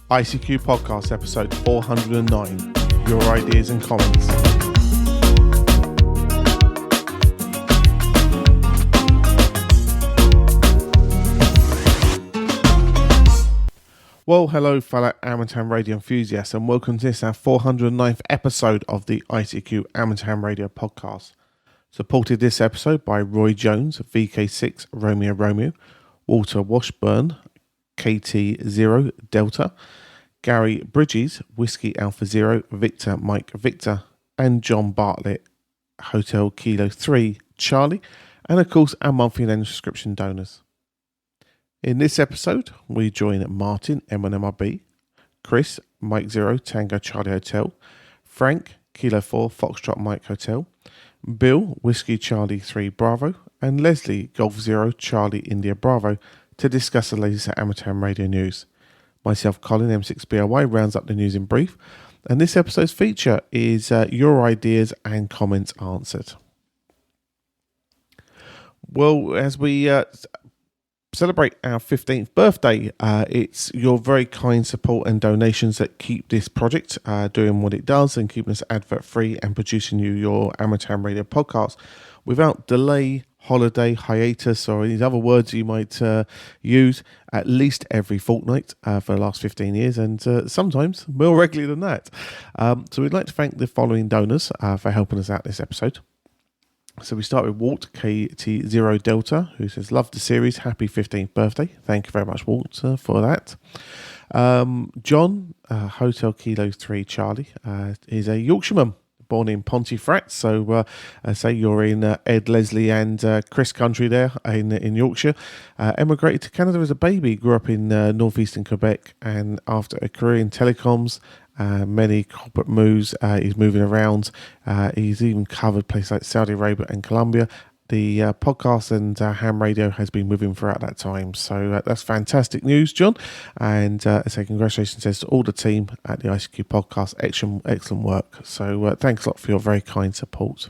ICQ Podcast episode 409, Your Ideas and Comments. Well, hello fellow Amateur Radio enthusiasts, and welcome to this, our 409th episode of the ICQ Amateur Radio Podcast. Supported this episode by Roy Jones, VK6 Romeo Romeo, Walter Washburn, KT0 Delta, Gary Bridges, Whiskey Alpha Zero, Victor Mike Victor, and John Bartlett, Hotel Kilo 3 Charlie, and of course our monthly and annual subscription donors. In this episode, we join Martin, M1MRB, Chris, Mike Zero, Tango Charlie Hotel, Frank, Kilo 4, Foxtrot Mike Hotel, Bill, Whiskey Charlie 3 Bravo, and Leslie, Golf Zero, Charlie India Bravo, to discuss the latest amateur radio news. Myself, Colin, M6BLY, rounds up the news in brief, and this episode's feature is Your Ideas and Comments Answered. Well, as we celebrate our 15th birthday, it's your very kind support and donations that keep this project doing what it does and keeping us advert free and producing you your amateur radio podcast without delay, holiday, hiatus, or any other words you might use, at least every fortnight for the last 15 years, and sometimes more regularly than that. So we'd like to thank the following donors for helping us out this episode. So we start with Walt, KT0 Delta, who says, love the series, happy 15th birthday. Thank you very much, Walt, for that. John, Hotel Kilo 3 Charlie, is a Yorkshireman, born in Pontefract. So say you're in Ed, Leslie and Chris country there in Yorkshire. Emigrated to Canada as a baby, grew up in northeastern Quebec, and after a career in telecoms, many corporate moves, he's moving around. He's even covered places like Saudi Arabia and Colombia. The podcast and ham radio has been with him throughout that time. So that's fantastic news, John. And I say congratulations to all the team at the ICQ podcast. Excellent work. So thanks a lot for your very kind support.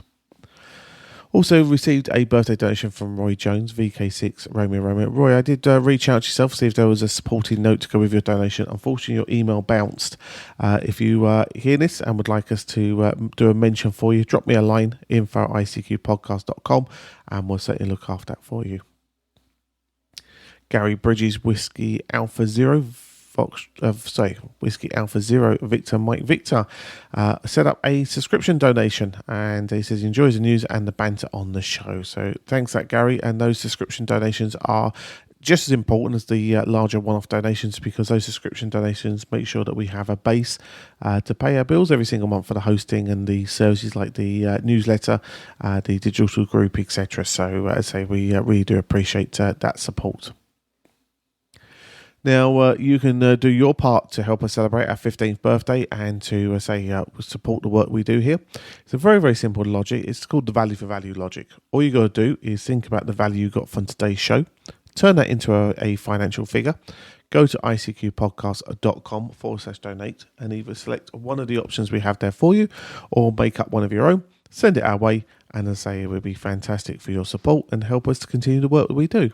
Also received a birthday donation from Roy Jones, VK6 Romeo Romeo. Roy, I did reach out to yourself, see if there was a supporting note to go with your donation. Unfortunately, your email bounced. If you hear this and would like us to do a mention for you, drop me a line, info@icqpodcast.com, and we'll certainly look after that for you. Gary Bridges, Whiskey Alpha Zero, Whiskey Alpha Zero Victor Mike Victor set up a subscription donation, and he says he enjoys the news and the banter on the show. So thanks that Gary, and those subscription donations are just as important as the larger one-off donations, because those subscription donations make sure that we have a base to pay our bills every single month for the hosting and the services like the newsletter, the digital group, etc. So as I say, we really do appreciate that support. Now, you can do your part to help us celebrate our 15th birthday and to support the work we do here. It's a very, very simple logic. It's called the value for value logic. All you got to do is think about the value you got from today's show, turn that into a financial figure, go to icqpodcast.com/donate and either select one of the options we have there for you or make up one of your own, send it our way, and as I say, it would be fantastic for your support and help us to continue the work that we do.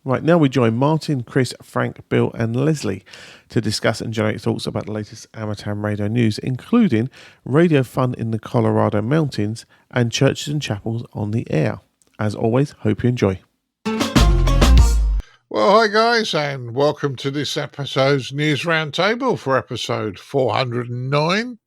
Right, now we join Martin, Chris, Frank, Bill and Leslie to discuss and generate thoughts about the latest amateur radio news, including radio fun in the Colorado mountains and churches and chapels on the air. As always, hope you enjoy. Well, hi guys, and welcome to this episode's News Roundtable for episode 409.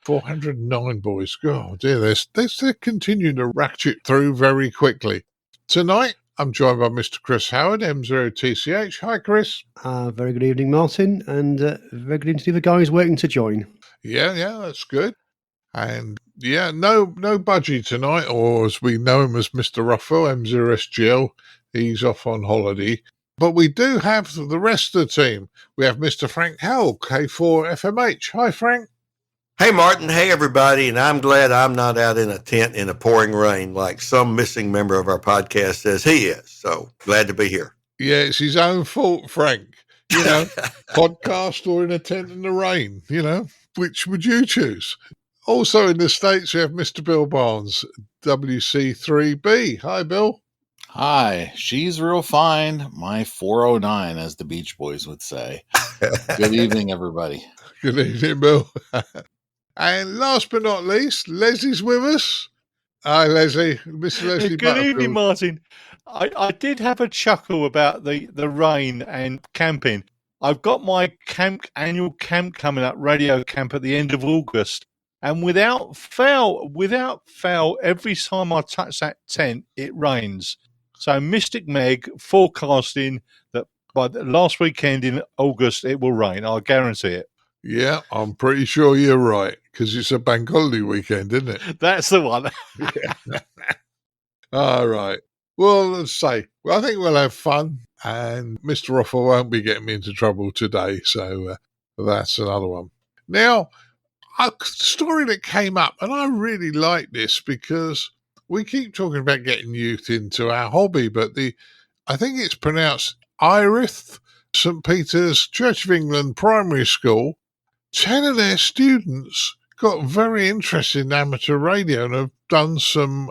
409, boys. God, dear, they're continuing to ratchet through very quickly. Tonight, I'm joined by Mr. Chris Howard, M0TCH. Hi, Chris. Very good evening, Martin, and very good evening to the guys waiting to join. Yeah, that's good. And yeah, no Budgie tonight, or as we know him as Mr. Ruffle, M0SGL. He's off on holiday. But we do have the rest of the team. We have Mr. Frank Howell, K4FMH. Hi, Frank. Hey, Martin. Hey, everybody. And I'm glad I'm not out in a tent in a pouring rain like some missing member of our podcast says he is. So glad to be here. Yeah, it's his own fault, Frank. You know, podcast or in a tent in the rain, you know, which would you choose? Also in the States, we have Mr. Bill Barnes, WC3B. Hi, Bill. Hi, she's real fine. My 409, as the Beach Boys would say. Good evening, everybody. Good evening, Bill. And last but not least, Leslie's with us. Hi, Leslie. Mr. Leslie Good evening, Butterfields. Martin. I did have a chuckle about the rain and camping. I've got my annual camp coming up, radio camp at the end of August, and without fail, every time I touch that tent, it rains. So Mystic Meg forecasting that by the last weekend in August it will rain. I guarantee it. Yeah, I'm pretty sure you're right, because it's a bank holiday weekend, isn't it? That's the one. All right. Well, let's say, I think we'll have fun, and Mr. Offer won't be getting me into trouble today, so that's another one. Now, a story that came up, and I really like this because we keep talking about getting youth into our hobby, but I think it's pronounced Irith, St. Peter's Church of England Primary School. 10 of their students got very interested in amateur radio and have done an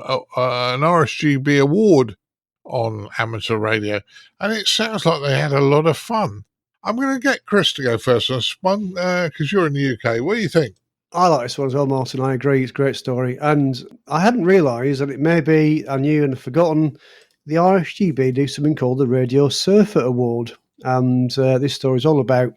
RSGB award on amateur radio. And it sounds like they had a lot of fun. I'm going to get Chris to go first on this one because you're in the UK. What do you think? I like this one as well, Martin. I agree. It's a great story. And I hadn't realised that it may be, I knew and had forgotten, the RSGB do something called the Radio Surfer Award. And this story is all about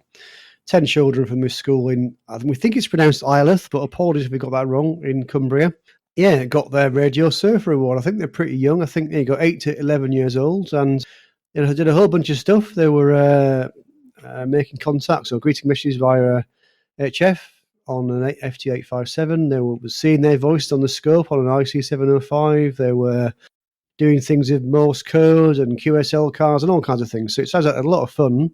10 children from this school we think it's pronounced Isleth, but apologies if we got that wrong, in Cumbria. Yeah, got their Radio Surfer Award. I think they're pretty young. I think they got 8 to 11 years old, and did a whole bunch of stuff. They were making contacts or greeting messages via HF on an FT857. They were seeing their voice on the scope on an IC705. They were doing things with Morse code and QSL cards and all kinds of things. So it sounds like a lot of fun,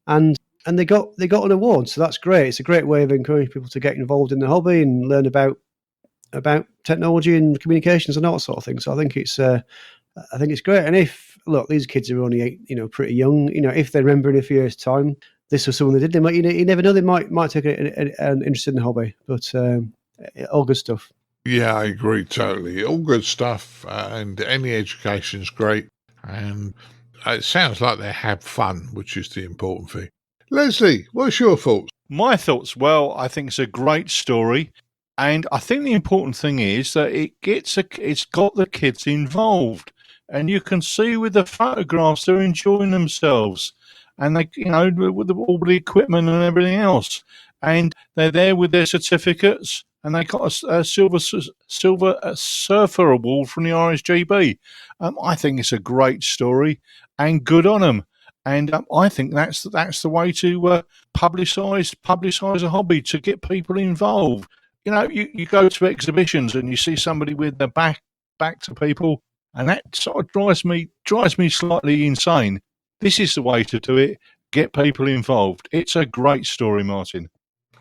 and they got an award. So that's great. It's a great way of encouraging people to get involved in the hobby and learn about technology and communications and all that sort of thing. So I think it's great. And if these kids are only pretty young, if they remember in a few years' time, this was something they did. They might, you never know, they might take an interest in the hobby. But all good stuff. Yeah, I agree totally. All good stuff, and any education's great. And it sounds like they have fun, which is the important thing. Leslie, what's your thoughts? My thoughts, well, I think it's a great story. And I think the important thing is that it's got the kids involved. And you can see with the photographs, they're enjoying themselves. And they, with all the equipment and everything else. And they're there with their certificates. And they got a silver surfer award from the RSGB. I think it's a great story and good on them. And I think that's the way to publicise a hobby, to get people involved. You go to exhibitions and you see somebody with their back to people, and that sort of drives me slightly insane. This is the way to do it. Get people involved. It's a great story, Martin.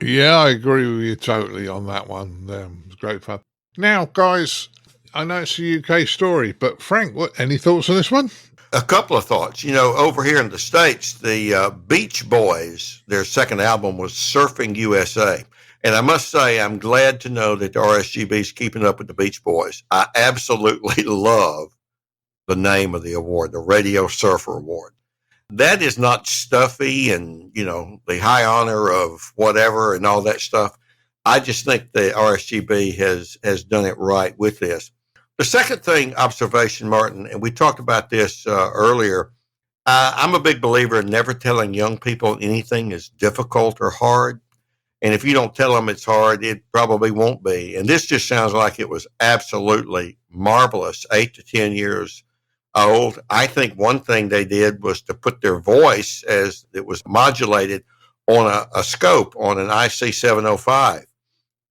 Yeah, I agree with you totally on that one. It's great fun. Now, guys, I know it's a UK story, but Frank, any thoughts on this one? A couple of thoughts. Over here in the States, the Beach Boys, their second album was Surfing USA. And I must say, I'm glad to know that the RSGB is keeping up with the Beach Boys. I absolutely love the name of the award, the Radio Surfer Award. That is not stuffy and, the high honor of whatever and all that stuff. I just think the RSGB has done it right with this. The second observation, Martin, and we talked about this earlier, I'm a big believer in never telling young people anything is difficult or hard. And if you don't tell them it's hard, it probably won't be. And this just sounds like it was absolutely marvelous, 8 to 10 years old. I think one thing they did was to put their voice, as it was modulated, on a scope on an IC705.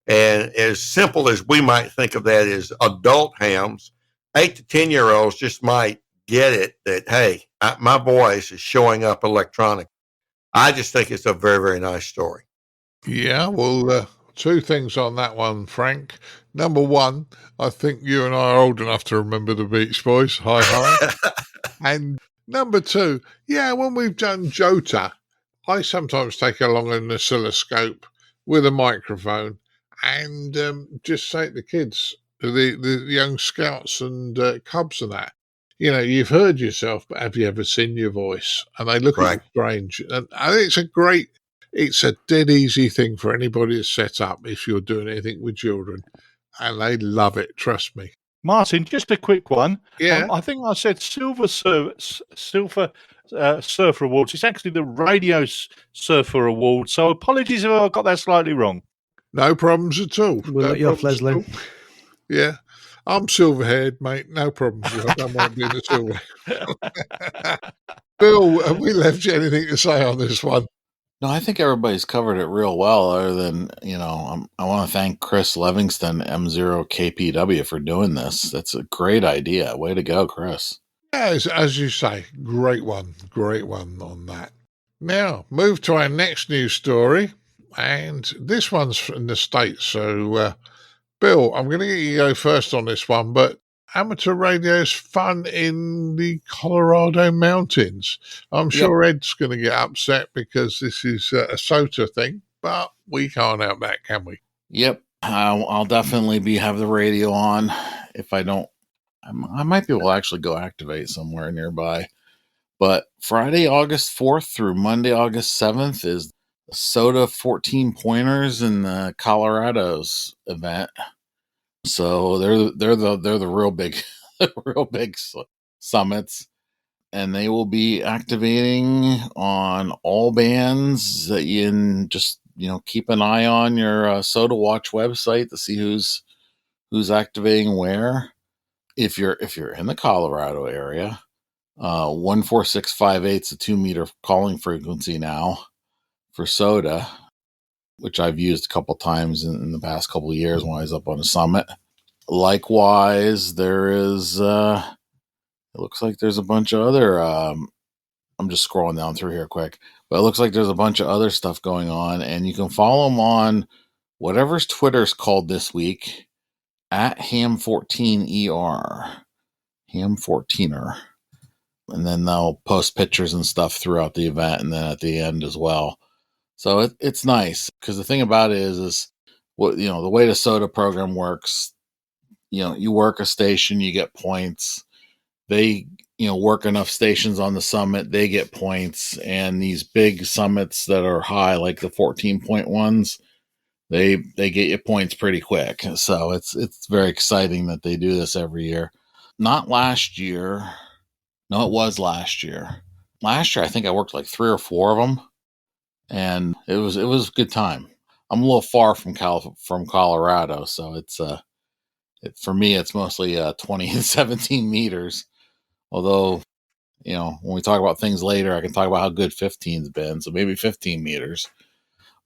And as simple as we might think of that as adult hams, 8 to 10-year-olds just might get it that, hey, my voice is showing up electronic. I just think it's a very, very nice story. Yeah, well, two things on that one, Frank. Number one, I think you and I are old enough to remember the Beach Boys. Hi, hi. And number two, when we've done CHOTA, I sometimes take along an oscilloscope with a microphone and just say to the kids, the young scouts and cubs and that, you've heard yourself, but have you ever seen your voice? And they look at Right. you strange. And I think it's a dead easy thing for anybody to set up if you're doing anything with children. And they love it, trust me. Martin, just a quick one. Yeah. I think I said Silver Surfer Awards. It's actually the Radio Surfer Award. So apologies if I got that slightly wrong. No problems at all. We'll let you off, Leslie. Yeah. I'm silver-haired, mate. No problems. I don't mind being a silver. Bill, have we left you anything to say on this one? No, I think everybody's covered it real well, other than, I want to thank Chris Livingston, M0KPW, for doing this. That's a great idea. Way to go, Chris. Yeah, as you say, great one on that. Now, move to our next news story, and this one's from the States. So, Bill, I'm going to get you to go first on this one, but amateur radio's fun in the Colorado mountains. I'm sure Ed's going to get upset because this is a CHOTA thing, but we can't help that, can we? Yep. I'll definitely have the radio on. If I don't, I might be able to actually go activate somewhere nearby. But Friday, August 4th through Monday, August 7th is the CHOTA 14 pointers in the Colorado's event. So they're the real big summits, and they will be activating on all bands that you can just keep an eye on your CHOTA Watch website to see who's activating where. If you're in the Colorado area, 14658 is a 2-meter calling frequency now for CHOTA, which I've used a couple times in the past couple of years when I was up on a summit. Likewise, there is, it looks like there's a bunch of other, I'm just scrolling down through here quick, but it looks like there's a bunch of other stuff going on, and you can follow them on whatever's Twitter's called this week, at Ham14ER, Ham14er. And then they'll post pictures and stuff throughout the event and then at the end as well. So it's nice because the thing about it is what, the way the CHOTA program works, you work a station, you get points. They, work enough stations on the summit, they get points. And these big summits that are high, like the 14-point ones, they get you points pretty quick. So it's very exciting that they do this every year. Not last year. No, it was last year. Last year, I think I worked like 3 or 4 of them, and it was a good time. I'm a little far from Colorado, so it's for me it's mostly 20 and 17 meters. Although, when we talk about things later, I can talk about how good 15's been, so maybe 15 meters.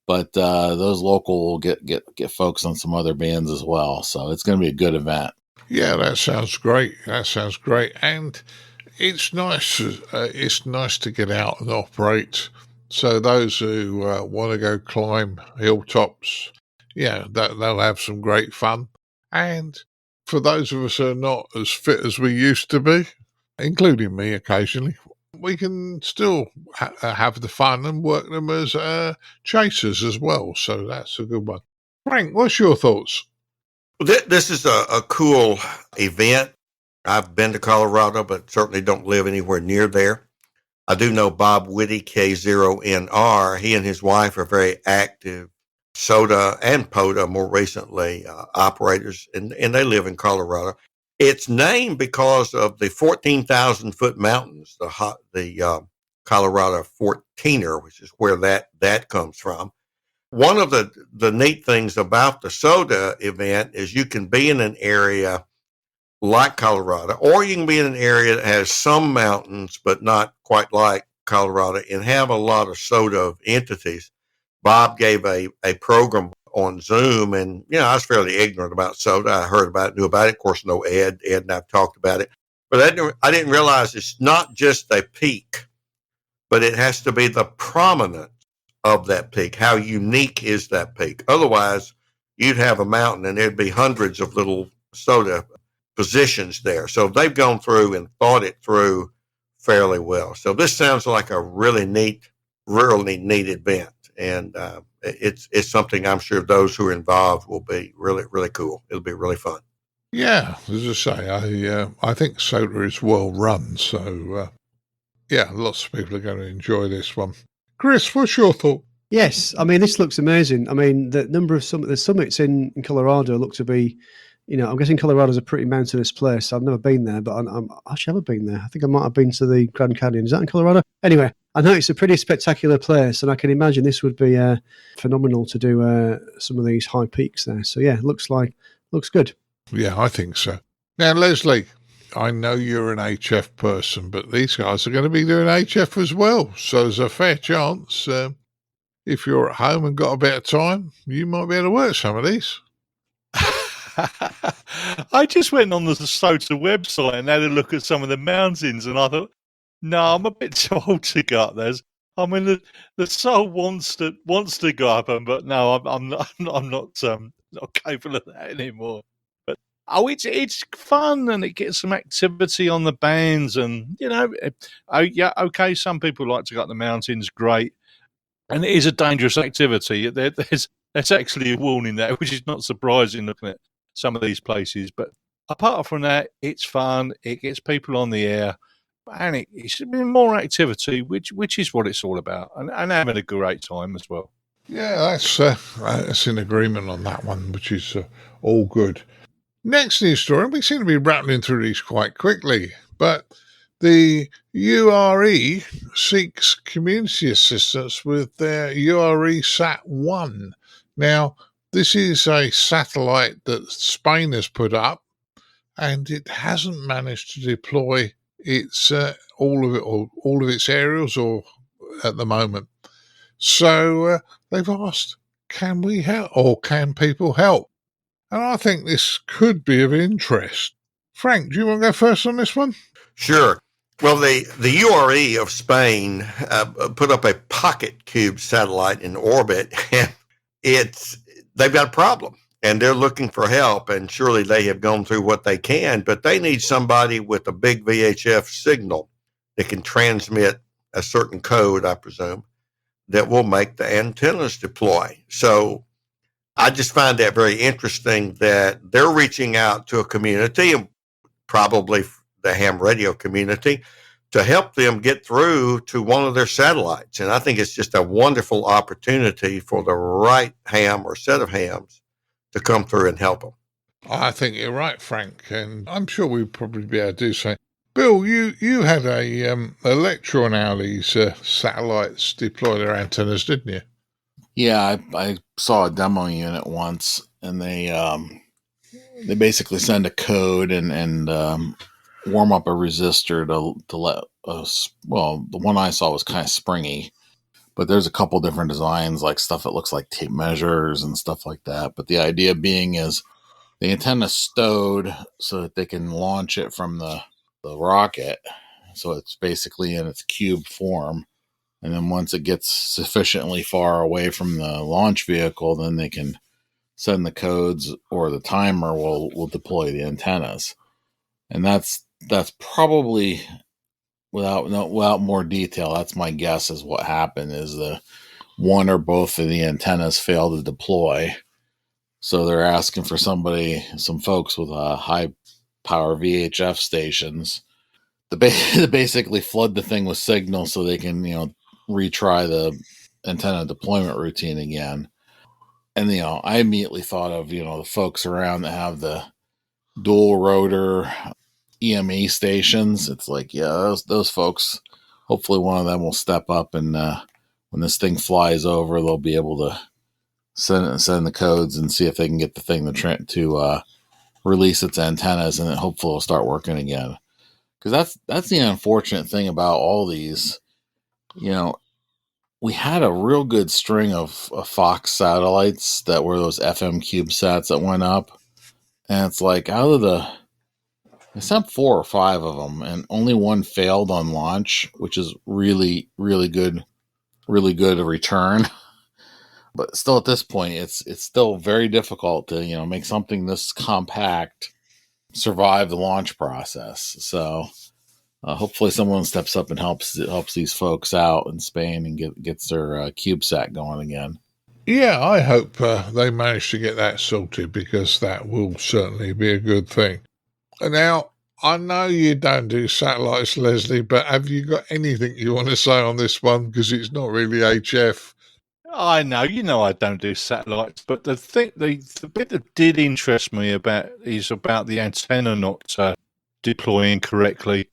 But those local will get folks on some other bands as well, so it's going to be a good event. Yeah, that sounds great. And it's nice. It's nice to get out and operate. So those who want to go climb hilltops, they'll have some great fun. And for those of us who are not as fit as we used to be, including me occasionally, we can still have the fun and work them as chasers as well. So that's a good one. Frank, what's your thoughts? This is a cool event. I've been to Colorado, but certainly don't live anywhere near there. I do know Bob Whitty, K0NR. He and his wife are very active CHOTA and POTA, more recently, operators, and they live in Colorado. It's named because of the 14,000-foot mountains, the Colorado 14er, which is where that comes from. One of the neat things about the CHOTA event is you can be in an area like Colorado, or you can be in an area that has some mountains, but not quite like Colorado, and have a lot of CHOTA entities. Bob gave a program on Zoom, and, I was fairly ignorant about CHOTA. I heard about it, knew about it. Of course, know Ed and I've talked about it. But I didn't realize it's not just a peak, but it has to be the prominence of that peak. How unique is that peak? Otherwise, you'd have a mountain and there'd be hundreds of little CHOTA positions there. So they've gone through and thought it through fairly well. So this sounds like a really neat event. And it's something I'm sure those who are involved will be really, really cool. It'll be really fun. Yeah, as I say, I think CHOTA is well run. So, yeah, lots of people are going to enjoy this one. Chris, what's your thought? Yes, I mean, this looks amazing. I mean, the number of the summits in Colorado look to be, I'm guessing Colorado's a pretty mountainous place. I've never been there, but I'm actually haven't been there. I think I might have been to the Grand Canyon. Is that in Colorado? Anyway, I know it's a pretty spectacular place, and I can imagine this would be phenomenal to do some of these high peaks there. So yeah, looks good. Yeah, I think so. Now, Leslie, I know you're an HF person, but these guys are going to be doing HF as well. So there's a fair chance, if you're at home and got a bit of time, you might be able to work some of these. I just went on the CHOTA website and had a look at some of the mountains, and I thought, no, I'm a bit too old to go up there. I mean, the soul wants to go up them, but no, I'm not capable of that anymore. But it's fun, and it gets some activity on the bands, and okay, some people like to go up the mountains, great, and it is a dangerous activity. There's actually a warning there, which is not surprising looking at some of these places. But apart from that, it's fun. It gets people on the air, and it's more activity, which is what it's all about, and having a great time as well. Yeah, that's in agreement on that one, which is all good. Next news story, we seem to be rattling through these quite quickly, but the URE seeks community assistance with their URE Sat-1. Now, this is a satellite that Spain has put up, and it hasn't managed to deploy its all of its aerials or at the moment. So they've asked, can we help, or can people help? And I think this could be of interest. Frank, do you want to go first on this one? Sure. Well, the URE of Spain put up a pocket cube satellite in orbit, and they've got a problem, and they're looking for help. And surely they have gone through what they can, but they need somebody with a big VHF signal that can transmit a certain code, I presume, that will make the antennas deploy. So I just find that very interesting that they're reaching out to a community, and probably the ham radio community, to help them get through to one of their satellites. And I think it's just a wonderful opportunity for the right ham or set of hams to come through and help them. I think you're right, Frank, and I'm sure we'd probably be able to do so. Bill, you had a lecture on how these satellites deploy their antennas, didn't you? Yeah, I saw a demo unit once, and they basically send a code and warm up a resistor to let us. Well, the one I saw was kind of springy, but there's a couple different designs, like stuff that looks like tape measures and stuff like that. But the idea being is the antenna stowed so that they can launch it from the rocket. So it's basically in its cube form. And then once it gets sufficiently far away from the launch vehicle, then they can send the codes, or the timer will deploy the antennas. And that's probably, without more detail, that's my guess is what happened is the one or both of the antennas failed to deploy. So they're asking for some folks with high power VHF stations to basically flood the thing with signal so they can, retry the antenna deployment routine again. And, I immediately thought of, the folks around that have the dual rotor EME stations. It's like, yeah, those folks, hopefully one of them will step up, and when this thing flies over, they'll be able to send the codes and see if they can get the thing to release its antennas, and then hopefully it'll start working again. Because that's the unfortunate thing about all these. We had a real good string of Fox satellites that were those FM CubeSats that went up, and it's like I sent 4 or 5 of them, and only one failed on launch, which is really, really good return. But still, at this point, it's still very difficult to make something this compact survive the launch process. So hopefully, someone steps up and helps these folks out in Spain and gets their CubeSat going again. Yeah, I hope they manage to get that sorted, because that will certainly be a good thing. Now, I know you don't do satellites, Leslie, but have you got anything you want to say on this one? Because it's not really HF. I know, I don't do satellites, but the bit that did interest me about the antenna not deploying correctly.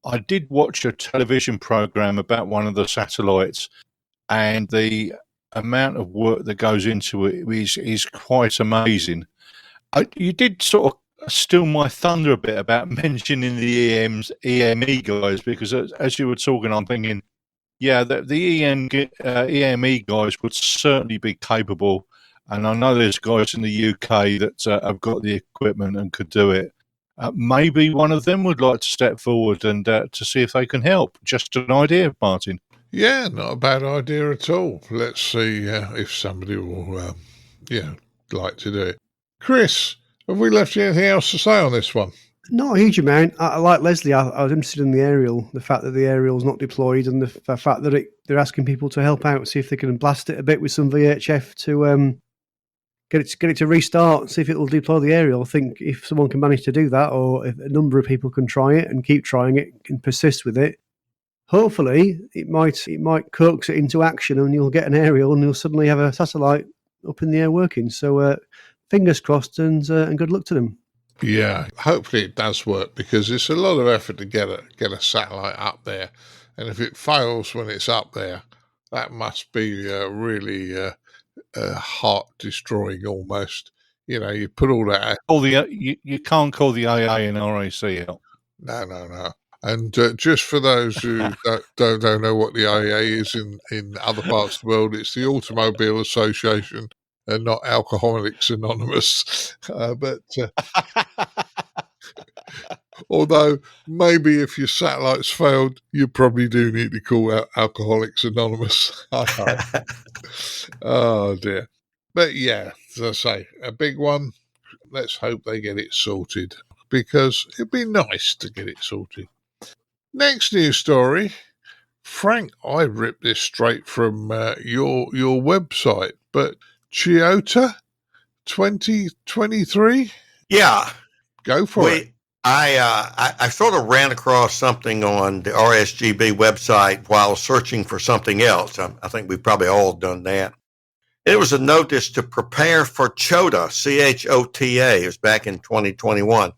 I did watch a television program about one of the satellites, and the amount of work that goes into it is quite amazing. You did sort of steal my thunder a bit about mentioning the EME guys, because as you were talking, I'm thinking, yeah, the EME guys would certainly be capable, and I know there's guys in the UK that have got the equipment and could do it. Maybe one of them would like to step forward and to see if they can help. Just an idea, Martin. Yeah, not a bad idea at all. Let's see if somebody will, like to do it. Chris, have we left you anything else to say on this one? Not a huge amount. I like Leslie. I was interested in the aerial, the fact that the aerial's not deployed, and the fact that they're asking people to help out, see if they can blast it a bit with some VHF to get it to restart, see if it will deploy the aerial. I think if someone can manage to do that, or if a number of people can try it and keep trying it and persist with it, hopefully it might coax it into action, and you'll get an aerial, and you'll suddenly have a satellite up in the air working. So fingers crossed, and good luck to them. Yeah, hopefully it does work, because it's a lot of effort to get a satellite up there, and if it fails when it's up there, that must be really heart destroying almost. You put all that. You can't call the AA and RAC out. No. And just for those who don't know what the AA is in other parts of the world, it's the Automobile Association and not Alcoholics Anonymous. But although maybe if your satellites failed, you probably do need to call out Alcoholics Anonymous. Oh dear. But yeah, as I say, a big one. Let's hope they get it sorted, because it'd be nice to get it sorted. Next news story. Frank, I ripped this straight from your website, but CHOTA 2023? Yeah. Go for it. I sort of ran across something on the RSGB website while searching for something else. I think we've probably all done that. It was a notice to prepare for CHOTA, CHOTA. It was back in 2021.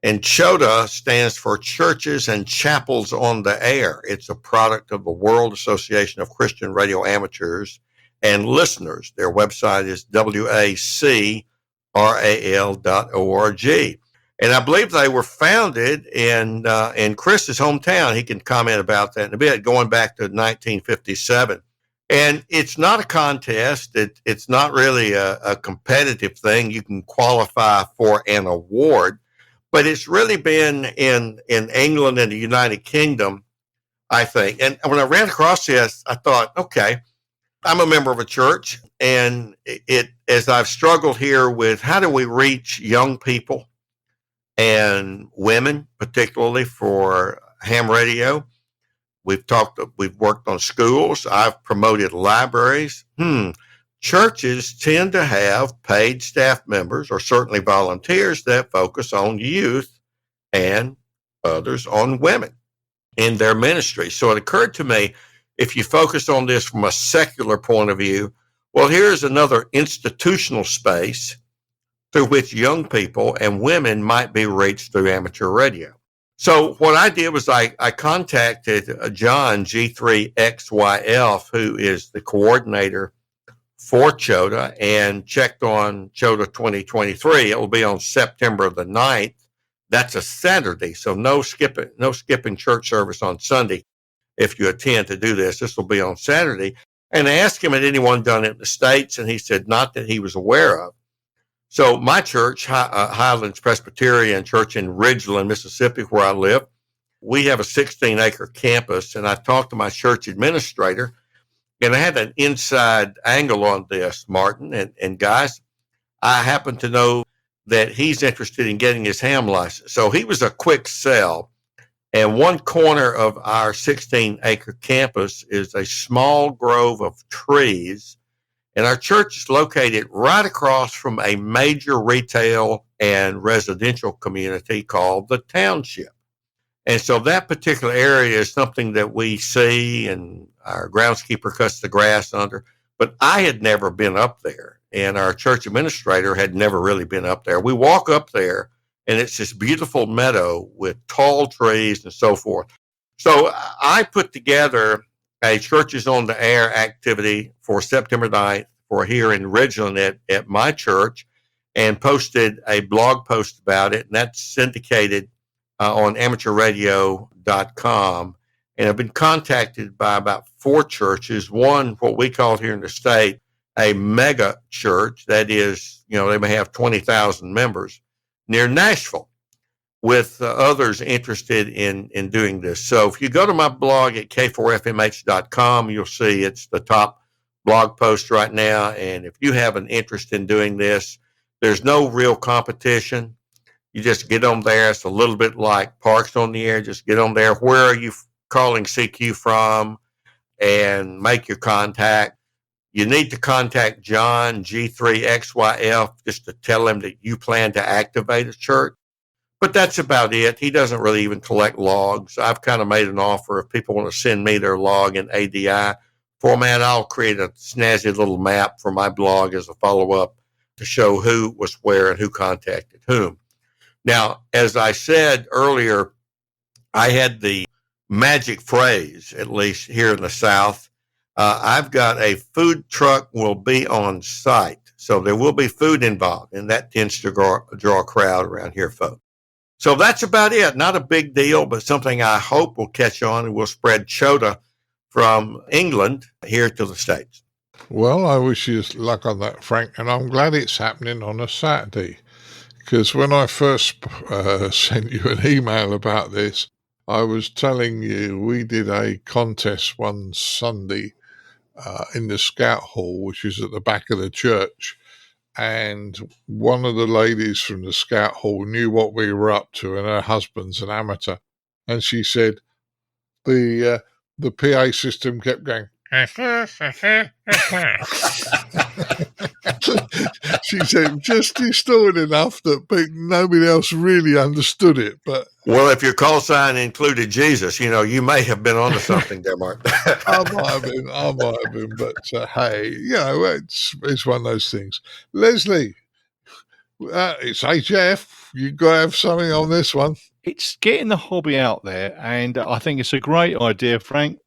And CHOTA stands for Churches and Chapels on the Air. It's a product of the World Association of Christian Radio Amateurs and Listeners. Their website is wacral.org. And I believe they were founded in Chris's hometown. He can comment about that in a bit, going back to 1957. And it's not a contest. It's not really a competitive thing. You can qualify for an award. But it's really been in England and the United Kingdom, I think. And when I ran across this, I thought, okay, I'm a member of a church. And as I've struggled here with how do we reach young people and women, particularly for ham radio. We've worked on schools. I've promoted libraries. Churches tend to have paid staff members, or certainly volunteers, that focus on youth and others on women in their ministry. So it occurred to me, if you focus on this from a secular point of view, well, here's another institutional space through which young people and women might be reached through amateur radio. So what I did was I contacted John G3XYF, who is the coordinator for CHOTA, and checked on CHOTA 2023. It will be on September the 9th. That's a Saturday, so no skipping church service on Sunday. If you attend to do this will be on Saturday. And I asked him, had anyone done it in the States? And he said not that he was aware of. So my church, Highlands Presbyterian Church in Ridgeland, Mississippi, where I live, we have a 16-acre campus, and I talked to my church administrator, and I had an inside angle on this, Martin, and guys, I happen to know that he's interested in getting his ham license. So he was a quick sell, and one corner of our 16-acre campus is a small grove of trees, And our church is located right across from a major retail and residential community called the Township. And so that particular area is something that we see and our groundskeeper cuts the grass under. But I had never been up there, and our church administrator had never really been up there. We walk up there, and it's this beautiful meadow with tall trees and so forth. So I put together a Churches on the Air activity for September 9th for here in Ridgeland at my church, and posted a blog post about it, and that's syndicated on amateurradio.com. And I've been contacted by about 4 churches, one, what we call here in the state, a mega church. That is, they may have 20,000 members near Nashville, with others interested in doing this. So if you go to my blog at k4fmh.com, you'll see it's the top blog post right now. And if you have an interest in doing this, there's no real competition. You just get on there. It's a little bit like Parks on the Air. Just get on there. Where are you calling CQ from? And make your contact. You need to contact John G3XYF just to tell him that you plan to activate a church. But that's about it. He doesn't really even collect logs. I've kind of made an offer. If people want to send me their log in ADI format, I'll create a snazzy little map for my blog as a follow-up to show who was where and who contacted whom. Now, as I said earlier, I had the magic phrase, at least here in the South. I've got a food truck will be on site. So there will be food involved, and that tends to draw a crowd around here, folks. So that's about it. Not a big deal, but something I hope will catch on and will spread CHOTA from England here to the States. Well, I wish you luck on that, Frank, and I'm glad it's happening on a Saturday, because when I first sent you an email about this, I was telling you we did a contest one Sunday in the Scout Hall, which is at the back of the church. And one of the ladies from the Scout Hall knew what we were up to, and her husband's an amateur. And she said the PA system kept going. She said just distorted enough that nobody else really understood it. But well, if your call sign included Jesus, you may have been onto something there, Mark. I might have been. But hey, it's one of those things. Leslie, it's HF. You got to have something on this one. It's getting the hobby out there, and I think it's a great idea, Frank.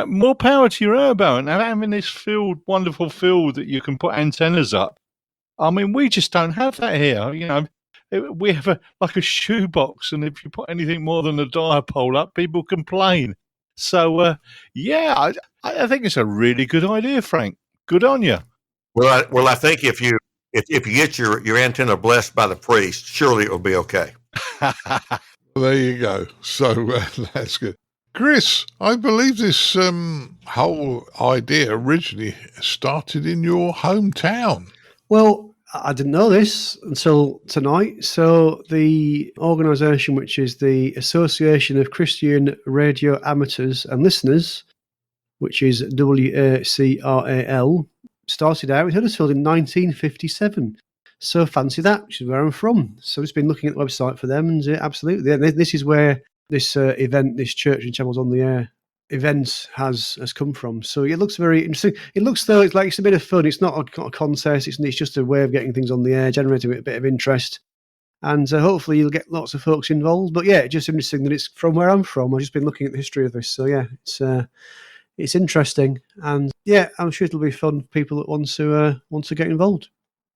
More power to your airboat and having this wonderful field that you can put antennas up. I mean, we just don't have that here. We have like a shoebox, and if you put anything more than a dipole up, people complain. So, I think it's a really good idea, Frank. Good on you. Well, I think if you get your antenna blessed by the priest, surely it will be okay. There you go. So that's good. Chris, I believe this whole idea originally started in your hometown. Well, I didn't know this until tonight. So the organisation, which is the Association of Christian Radio Amateurs and Listeners, which is WACRAL, started out in Huddersfield in 1957. So fancy that, which is where I'm from. So I've just been looking at the website for them, and absolutely, this is where this event, this Church and Chapels on the Air event has come from. So it looks very interesting. It looks though it's a bit of fun. It's not a contest. It's just a way of getting things on the air, generating a bit of interest, and hopefully you'll get lots of folks involved. But yeah, it's just interesting that it's from where I'm from. I've just been looking at the history of this. So yeah, it's interesting, and yeah, I'm sure it'll be fun. People that want to get involved.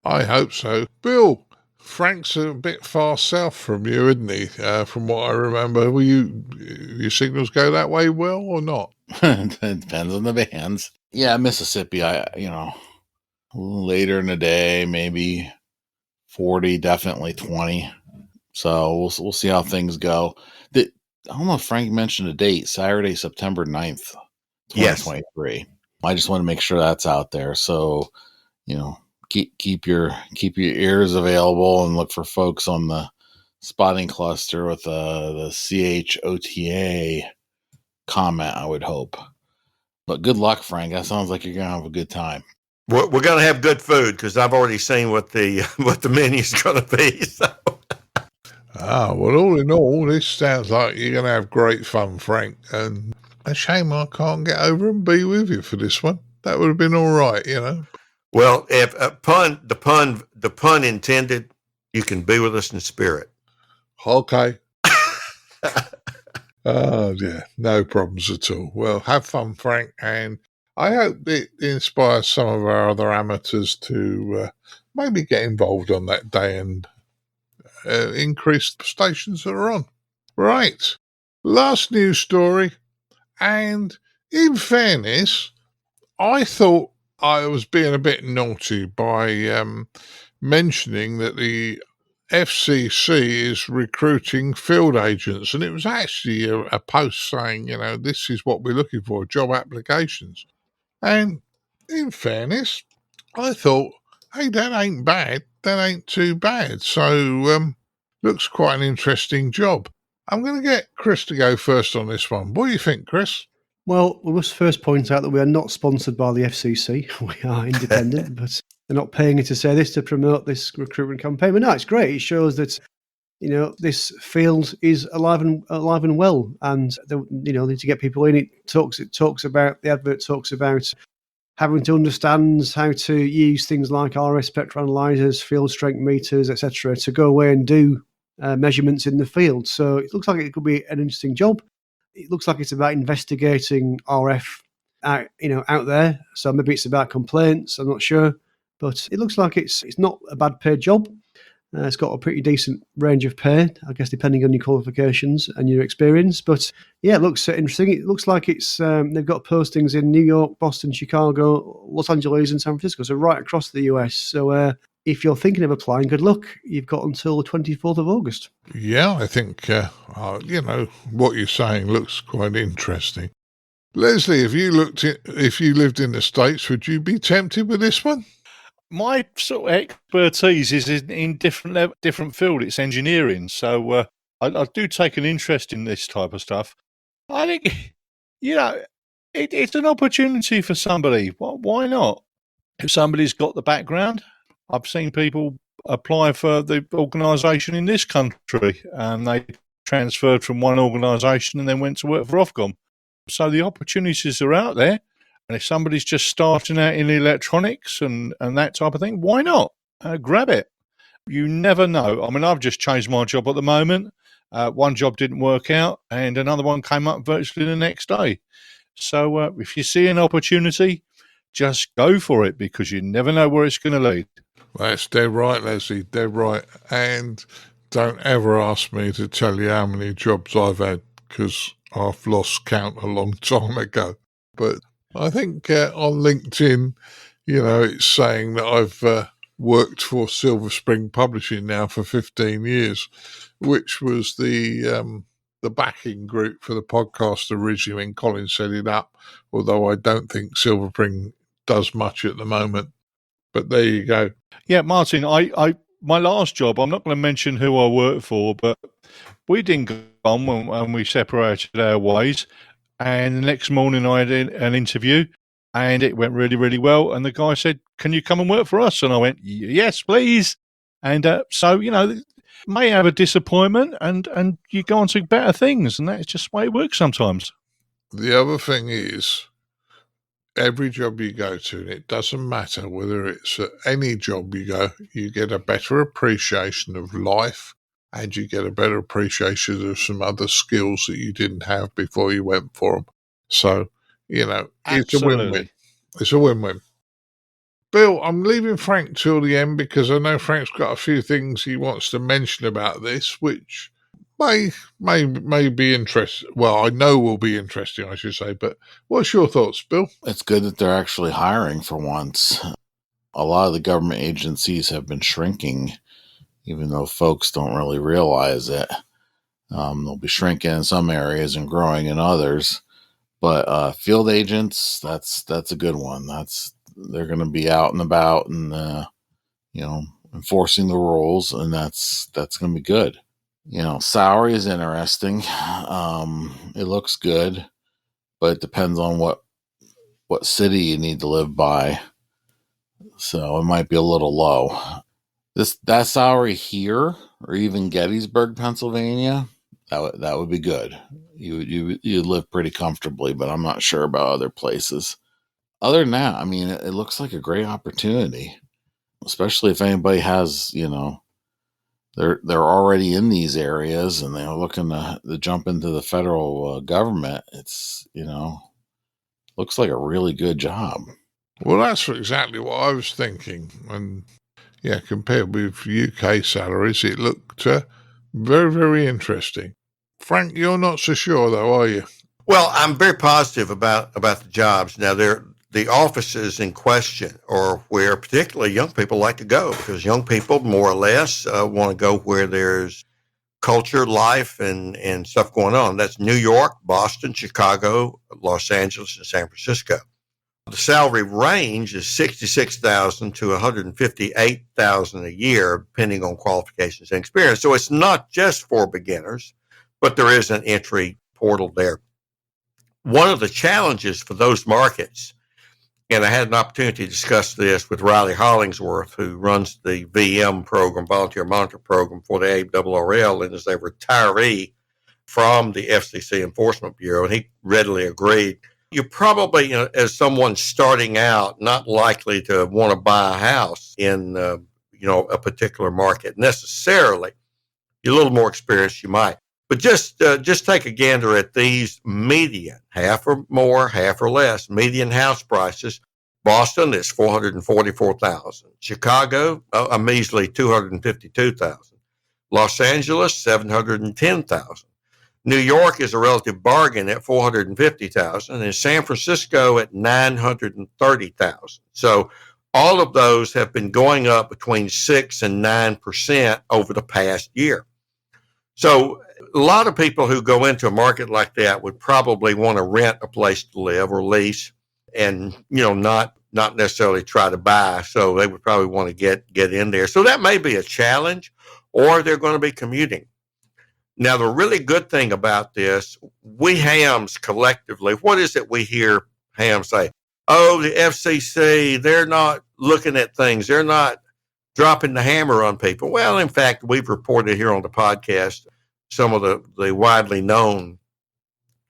I hope so. Bill, Frank's a bit far south from you, isn't he? From what I remember, will your signals go that way well or not? It depends on the bands. Yeah, Mississippi. A little later in the day, maybe 40, definitely 20. So we'll see how things go. I don't know if Frank mentioned a date. Saturday, September 9th, 2023. Yes. I just want to make sure that's out there. So keep your ears available and look for folks on the spotting cluster with the CHOTA comment, I would hope. But good luck, Frank. That sounds like you're going to have a good time. We're going to have good food because I've already seen what the menu's going to be. So. Well, all in all, this sounds like you're going to have great fun, Frank. And a shame I can't get over and be with you for this one. That would have been all right, you know. Well, if the pun intended, you can be with us in spirit. Okay. Oh, yeah, no problems at all. Well, have fun, Frank, and I hope it inspires some of our other amateurs to maybe get involved on that day and increase the stations that are on. Right, last news story, and in fairness, I thought I was being a bit naughty by mentioning that the FCC is recruiting field agents, and it was actually a post saying, you know, this is what we're looking for, job applications. And in fairness, I thought, hey, that ain't bad. That ain't too bad. So, looks quite an interesting job. I'm going to get Chris to go first on this one. What do you think, Chris? Well, we must first point out that we are not sponsored by the FCC. We are independent, but they're not paying us to say this to promote this recruitment campaign. But no, it's great. It shows that, you know, this field is alive and well, and you know, need to get people in. The advert talks about having to understand how to use things like RF spectral analyzers, field strength meters, etc., to go away and do measurements in the field. So it looks like it could be an interesting job. It looks like it's about investigating RF out there. So maybe it's about complaints. I'm not sure, but it looks like it's not a bad paid job. It's got a pretty decent range of pay, I guess, depending on your qualifications and your experience. But yeah, it looks interesting. It looks like it's they've got postings in New York, Boston, Chicago, Los Angeles, and San Francisco, so right across the US. So if you're thinking of applying, good luck. You've got until the 24th of August. Yeah, I think, you know, what you're saying looks quite interesting. Leslie, if you lived in the States, would you be tempted with this one? My sort of expertise is in different field. It's engineering, so I do take an interest in this type of stuff. I think, you know, it's an opportunity for somebody. Why not? If somebody's got the background, I've seen people apply for the organisation in this country, and they transferred from one organisation and then went to work for Ofcom. So the opportunities are out there. And if somebody's just starting out in electronics and that type of thing, why not? Grab it. You never know. I mean, I've just changed my job at the moment. One job didn't work out and another one came up virtually the next day. So if you see an opportunity, just go for it because you never know where it's going to lead. That's dead right, Leslie, dead right. And don't ever ask me to tell you how many jobs I've had because I've lost count a long time ago. But I think on LinkedIn, you know, it's saying that I've worked for Silver Spring Publishing now for 15 years, which was the backing group for the podcast originally when Colin set it up, although I don't think Silver Spring does much at the moment. But there you go. Yeah, Martin, my last job, I'm not going to mention who I worked for, but we didn't go on when we separated our ways. And the next morning I had an interview and it went really, really well. And the guy said, can you come and work for us? And I went, yes, please. And so, you know, may have a disappointment and you go on to better things. And that's just the way it works sometimes. The other thing is, every job you go to, and it doesn't matter whether it's any job you go, you get a better appreciation of life and you get a better appreciation of some other skills that you didn't have before you went for them. So, you know, it's a win-win. It's a win-win. Bill, I'm leaving Frank till the end because I know Frank's got a few things he wants to mention about this, which may be interesting. Well, I know will be interesting, I should say. But what's your thoughts, Bill? It's good that they're actually hiring for once. A lot of the government agencies have been shrinking, even though folks don't really realize it. They'll be shrinking in some areas and growing in others. But field agents, that's a good one. They're going to be out and about and you know, enforcing the rules, and that's going to be good. You know, salary is interesting. It looks good, but it depends on what city you need to live by. So it might be a little low. That salary here, or even Gettysburg, Pennsylvania, that would be good. You live pretty comfortably, but I'm not sure about other places. Other than that, I mean, it looks like a great opportunity, especially if anybody has, they're already in these areas and they're looking to jump into the federal government. It's looks like a really good job. Well, that's exactly what I was thinking. And yeah, compared with UK salaries, it looked very, very interesting. Frank, you're not so sure, though, are you? Well, I'm very positive about the jobs. Now, the offices in question are where particularly young people like to go, because young people, more or less, want to go where there's culture, life, and stuff going on. That's New York, Boston, Chicago, Los Angeles, and San Francisco. The salary range is $66,000 to $158,000 a year, depending on qualifications and experience. So it's not just for beginners, but there is an entry portal there. One of the challenges for those markets, and I had an opportunity to discuss this with Riley Hollingsworth, who runs the VM program, Volunteer Monitor Program for the ARRL, and is a retiree from the FCC Enforcement Bureau, and he readily agreed. You're probably, as someone starting out, not likely to want to buy a house in, a particular market necessarily. You're a little more experienced, you might. But just take a gander at these median, half or more, half or less, median house prices. Boston is $444,000. Chicago, a measly $252,000. Los Angeles, $710,000. New York is a relative bargain at $450,000, and San Francisco at $930,000. So all of those have been going up between 6 and 9% over the past year. So a lot of people who go into a market like that would probably want to rent a place to live or lease, and not necessarily try to buy. So they would probably want to get in there. So that may be a challenge, or they're going to be commuting. Now, the really good thing about this, we hams collectively, what is it we hear hams say? Oh, the FCC, they're not looking at things. They're not dropping the hammer on people. Well, in fact, we've reported here on the podcast some of the widely known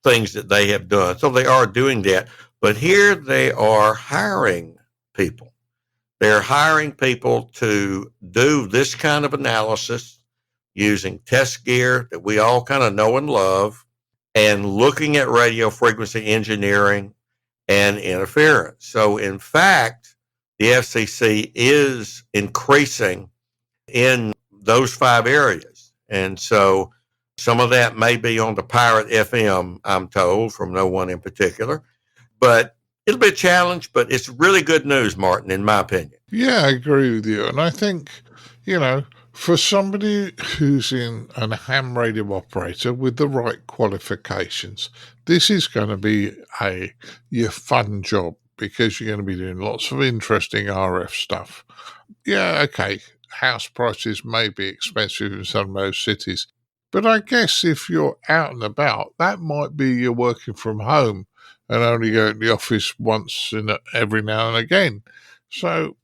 things that they have done. So they are doing that. But here they are hiring people. They're hiring people to do this kind of analysis using test gear that we all kind of know and love, and looking at radio frequency engineering and interference. So, in fact, the FCC is increasing in those 5 areas. And so some of that may be on the pirate FM, I'm told, from no one in particular. But it'll be a challenge, but it's really good news, Martin, in my opinion. Yeah, I agree with you. And I think, for somebody who's in a ham radio operator with the right qualifications, this is going to be your fun job, because you're going to be doing lots of interesting RF stuff. Yeah, okay, house prices may be expensive in some of those cities, but I guess if you're out and about, that might be you're working from home and only go to the office once every now and again. So,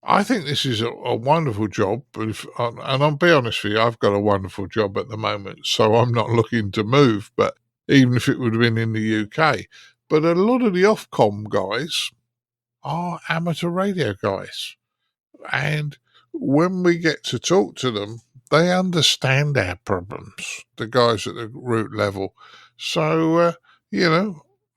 I think this is a wonderful job, and I'll be honest with you, I've got a wonderful job at the moment, so I'm not looking to move, but even if it would have been in the UK. But a lot of the Ofcom guys are amateur radio guys, and when we get to talk to them, they understand our problems, the guys at the root level. So,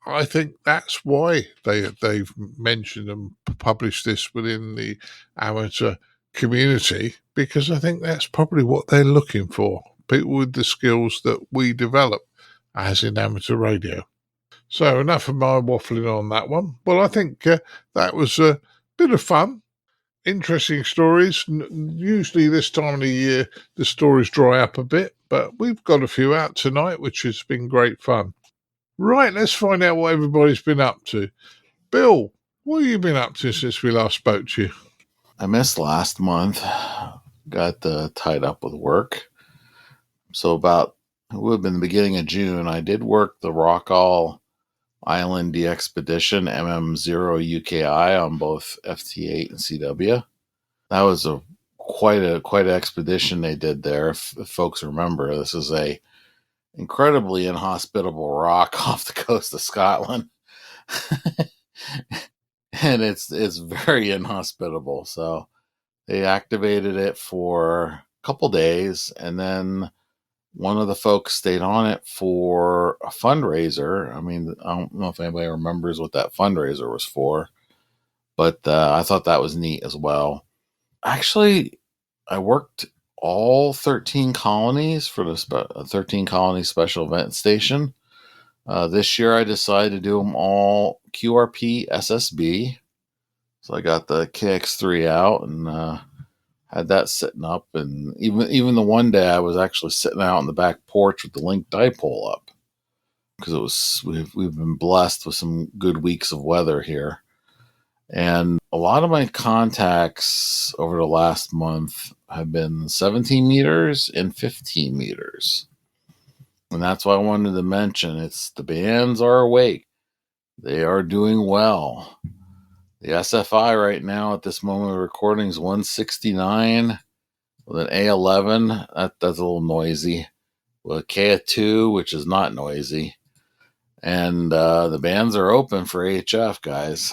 I think that's why they've mentioned and published this within the amateur community, because I think that's probably what they're looking for, people with the skills that we develop as in amateur radio. So enough of my waffling on that one. Well, I think that was a bit of fun. Interesting stories. Usually this time of the year, the stories dry up a bit, but we've got a few out tonight, which has been great fun. Right, let's find out what everybody's been up to. Bill, what have you been up to since we last spoke to you? I missed last month. Got tied up with work. So it would have been the beginning of June. I did work the Rockall Island Expedition MM0UKI on both FT8 and CW. That was quite an expedition they did there. If folks remember, this is a incredibly inhospitable rock off the coast of Scotland. And it's very inhospitable. So they activated it for a couple days, and then one of the folks stayed on it for a fundraiser. I mean, I don't know if anybody remembers what that fundraiser was for, but I thought that was neat as well. Actually, I worked all 13 colonies for the 13 colony special event station. This year I decided to do them all QRP SSB. So I got the KX3 out and had that sitting up. And even the one day I was actually sitting out on the back porch with the link dipole up, because we've been blessed with some good weeks of weather here. And a lot of my contacts over the last month have been 17 meters and 15 meters. And that's why I wanted to mention the bands are awake. They are doing well. The SFI right now at this moment of recording is 169 with an A11. That's a little noisy. With a K2, which is not noisy. And the bands are open for HF, guys.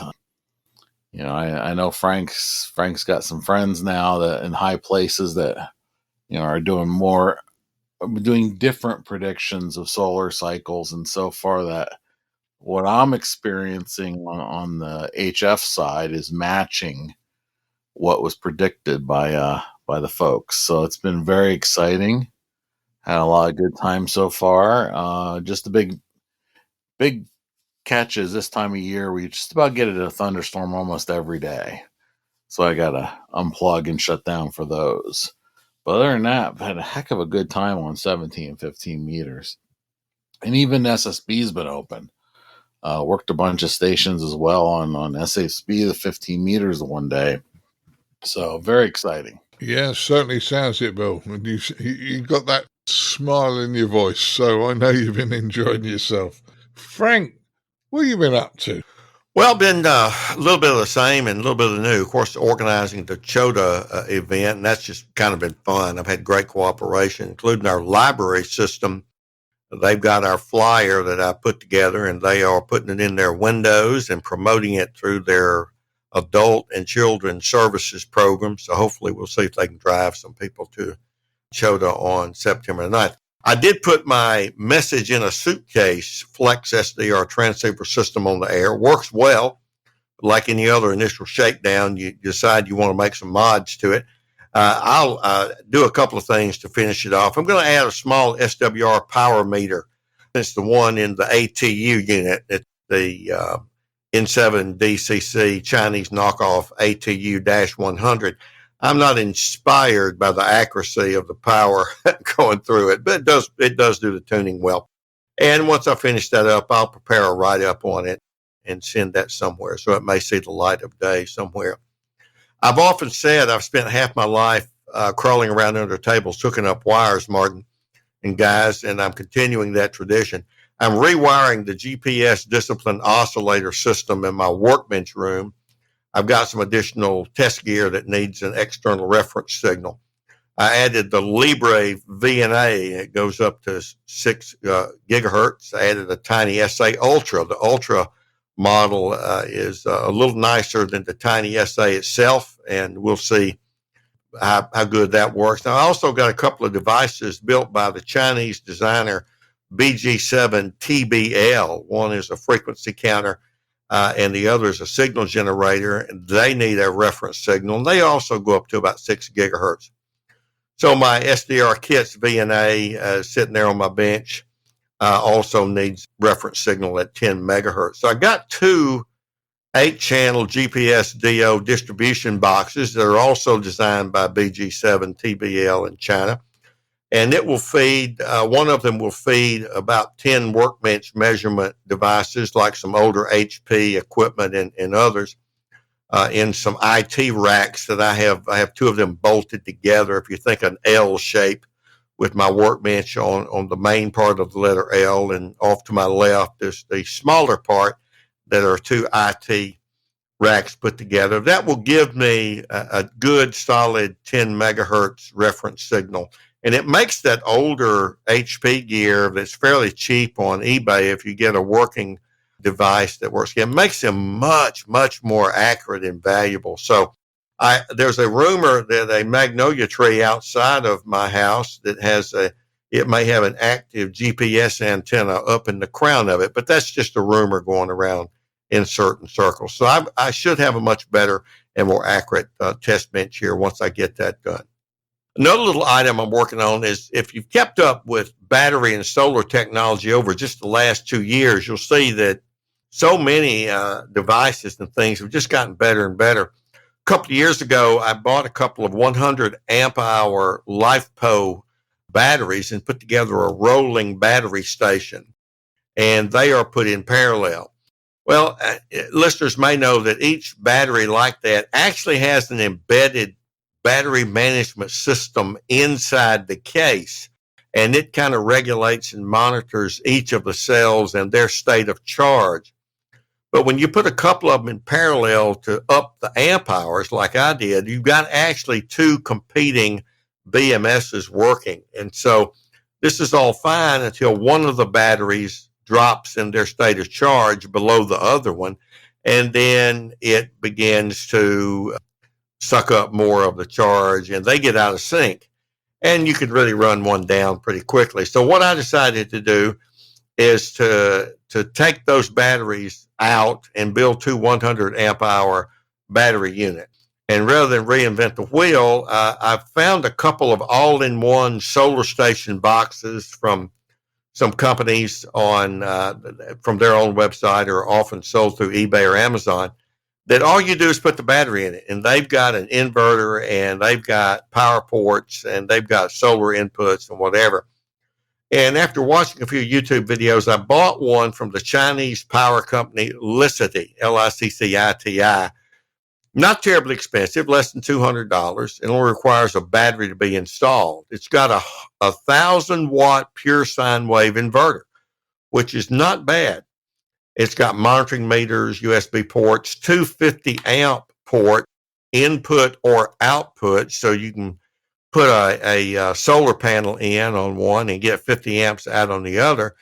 You know, I know Frank's got some friends now that in high places that, you know, are doing different predictions of solar cycles, and so far that what I'm experiencing on the HF side is matching what was predicted by the folks. So it's been very exciting. Had a lot of good time so far. Just the big catches this time of year, we just about get a thunderstorm almost every day. So I got to unplug and shut down for those. But other than that, I've had a heck of a good time on 17 and 15 meters. And even SSB's been open. Worked a bunch of stations as well on SSB, the 15 meters one day. So very exciting. Yeah, certainly sounds it, Bill. And you got that smile in your voice, so I know you've been enjoying yourself. Frank, what have you been up to? Well, been a little bit of the same and a little bit of the new. Of course, organizing the CHOTA event, and that's just kind of been fun. I've had great cooperation, including our library system. They've got our flyer that I put together, and they are putting it in their windows and promoting it through their adult and children's services program. So hopefully we'll see if they can drive some people to CHOTA on September 9th. I did put my message in a suitcase Flex SDR transceiver system on the air. Works well. Like any other initial shakedown, you decide you want to make some mods to it. I'll do a couple of things to finish it off. I'm going to add a small SWR power meter. It's the one in the ATU unit. It's the N7 DCC Chinese knockoff ATU-100. I'm not inspired by the accuracy of the power going through it, but it does do the tuning well. And once I finish that up, I'll prepare a write-up on it and send that somewhere, so it may see the light of day somewhere. I've often said I've spent half my life crawling around under tables, hooking up wires, Martin and guys, and I'm continuing that tradition. I'm rewiring the GPS discipline oscillator system in my workbench room. I've got some additional test gear that needs an external reference signal. I added the Libre VNA. It goes up to 6 gigahertz. I added a tiny SA Ultra. The Ultra model is a little nicer than the tiny SA itself, and we'll see how good that works. Now, I also got a couple of devices built by the Chinese designer BG7 TBL. One is a frequency counter, and the other is a signal generator, and they need a reference signal, and they also go up to about 6 gigahertz. So my SDR Kits VNA sitting there on my bench also needs reference signal at 10 megahertz. So I got 2 8-channel GPS DO distribution boxes that are also designed by BG7 TBL in China. And it will feed, one of them will feed about 10 workbench measurement devices, like some older HP equipment and others, in some IT racks that I have 2 of them bolted together. If you think an L shape with my workbench on the main part of the letter L, and off to my left is the smaller part that are two IT racks put together. That will give me a good solid 10 megahertz reference signal. And it makes that older HP gear that's fairly cheap on eBay, if you get a working device that works, it makes them much, much more accurate and valuable. So there's a rumor that a magnolia tree outside of my house that it may have an active GPS antenna up in the crown of it, but that's just a rumor going around in certain circles. So I should have a much better and more accurate test bench here once I get that done. Another little item I'm working on is, if you've kept up with battery and solar technology over just the last 2 years, you'll see that so many devices and things have just gotten better and better. A couple of years ago, I bought a couple of 100 amp hour LiFePO batteries and put together a rolling battery station, and they are put in parallel. Well, listeners may know that each battery like that actually has an embedded battery management system inside the case, and it kind of regulates and monitors each of the cells and their state of charge. But when you put a couple of them in parallel to up the amp hours like I did, you've got actually two competing BMSs working. And so this is all fine until one of the batteries drops in their state of charge below the other one, and then it begins to suck up more of the charge, and they get out of sync, and you could really run one down pretty quickly. So what I decided to do is to take those batteries out and build two 100 amp hour battery units. And rather than reinvent the wheel, I found a couple of all-in-one solar station boxes from some companies from their own website, or often sold through eBay or Amazon, that all you do is put the battery in it, and they've got an inverter, and they've got power ports, and they've got solar inputs and whatever. And after watching a few YouTube videos, I bought one from the Chinese power company Liciti, Licciti. Not terribly expensive, less than $200. It only requires a battery to be installed. It's got a 1,000-watt pure sine wave inverter, which is not bad. It's got monitoring meters, USB ports, 250-amp port, input or output, so you can put a solar panel in on one and get 50 amps out on the other.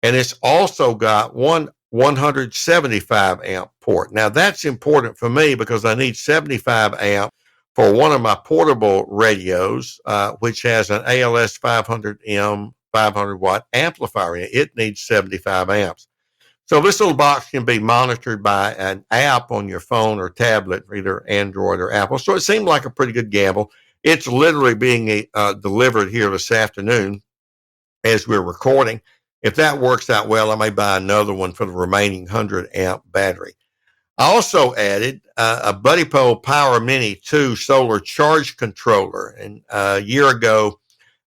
And it's also got one 175-amp port. Now, that's important for me because I need 75 amp for one of my portable radios, which has an ALS 500M 500-watt amplifier in it. It needs 75 amps. So this little box can be monitored by an app on your phone or tablet, either Android or Apple. So it seemed like a pretty good gamble. It's literally being delivered here this afternoon as we're recording. If that works out well, I may buy another one for the remaining 100-amp battery. I also added a BuddyPole Power Mini 2 solar charge controller. And a year ago,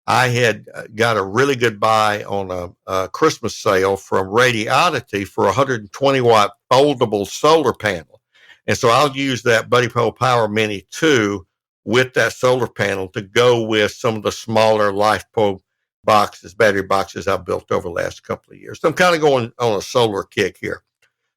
I had got a really good buy on a Christmas sale from Radioddity for a 120-watt foldable solar panel. And so I'll use that BuddyPole Power Mini 2 with that solar panel to go with some of the smaller LiFePO battery boxes I've built over the last couple of years. So I'm kind of going on a solar kick here.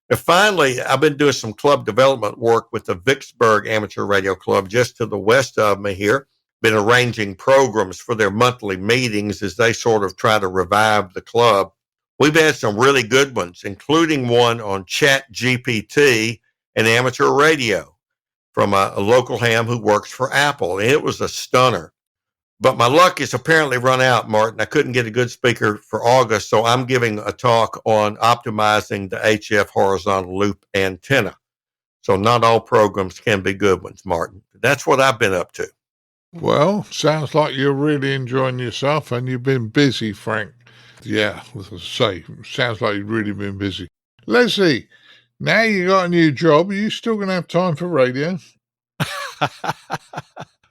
And finally, I've been doing some club development work with the Vicksburg Amateur Radio Club just to the west of me here. Been arranging programs for their monthly meetings as they sort of try to revive the club. We've had some really good ones, including one on Chat GPT and amateur radio from a local ham who works for Apple. And it was a stunner. But my luck is apparently run out, Martin. I couldn't get a good speaker for August, so I'm giving a talk on optimizing the HF horizontal loop antenna. So not all programs can be good ones, Martin. That's what I've been up to. Well, sounds like you're really enjoying yourself and you've been busy, Frank. Yeah, as I say, sounds like you've really been busy. Leslie, now you got a new job, are you still going to have time for radio?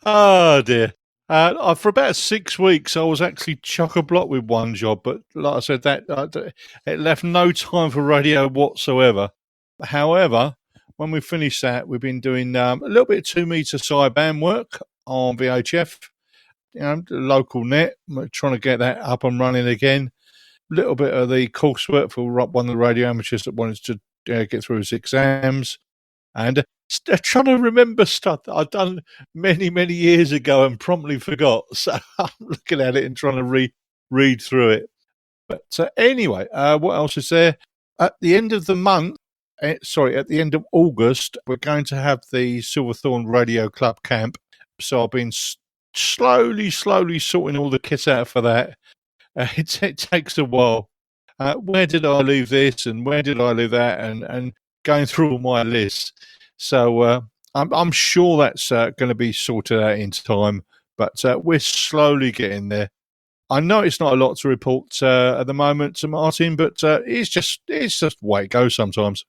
Oh, dear. For about 6 weeks, I was actually chock-a-block with one job, but like I said, it left no time for radio whatsoever. However, when we finished that, we've been doing a little bit of 2-meter sideband work on VHF, the local net, trying to get that up and running again. A little bit of the coursework for one of the radio amateurs that wanted to get through his exams, and trying to remember stuff that I'd done many, many years ago and promptly forgot. So I'm looking at it and trying to read through it. But anyway, what else is there? At the end of the month, at the end of August, we're going to have the Silverthorne Radio Club camp. So I've been slowly sorting all the kit out for that. It takes a while. Where did I leave this and where did I leave that, and going through all my lists. So I'm sure that's going to be sorted out in time, but we're slowly getting there. I know it's not a lot to report at the moment to Martin, but it's just the way it goes sometimes.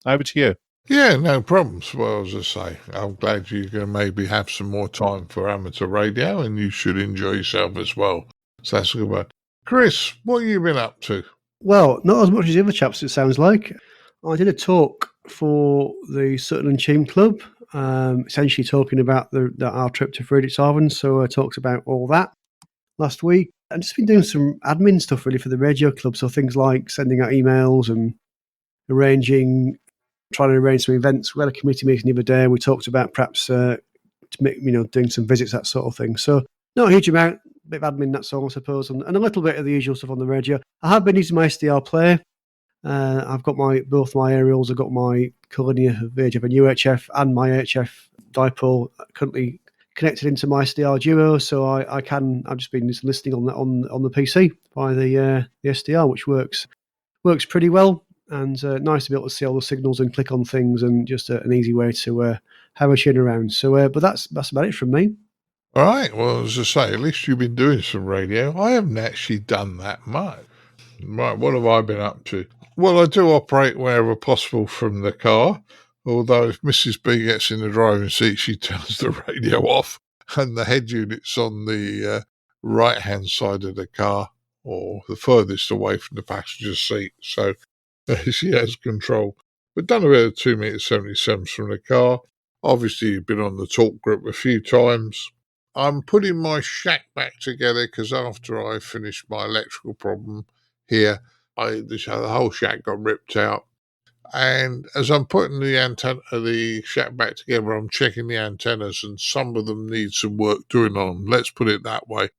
Over to you. Yeah, no problems. Well, as I say, I'm glad you're going to maybe have some more time for amateur radio, and you should enjoy yourself as well. So that's a good one. Chris, what have you been up to? Well, not as much as the other chaps, it sounds like. I did a talk for the Sutton and Cheam Club, essentially talking about our trip to Friedrichshafen. So I talked about all that last week. I've just been doing some admin stuff really for the radio club. So things like sending out emails and trying to arrange some events. We had a committee meeting the other day. We talked about perhaps doing some visits, that sort of thing. So not a huge amount, a bit of admin, that's all, I suppose, and a little bit of the usual stuff on the radio. I have been using my SDR player. I've got both my aerials. I've got my Colonia VHF and UHF and my HF dipole currently connected into my SDR Duo, so I've just been listening on the PC by the SDR, which works pretty well. And nice to be able to see all the signals and click on things, and just an easy way to have a chin around. So, but that's about it from me. All right. Well, as I say, at least you've been doing some radio. I haven't actually done that much. Right. What have I been up to? Well, I do operate wherever possible from the car. Although if Mrs. B gets in the driving seat, she turns the radio off, and the head unit's on the right-hand side of the car, or the furthest away from the passenger seat. So she has control. But done a bit of 2.77 from the car. Obviously, you've been on the talk group a few times. I'm putting my shack back together because after I finished my electrical problem here, the whole shack got ripped out. And as I'm putting the shack back together, I'm checking the antennas, and some of them need some work doing on them. Let's put it that way.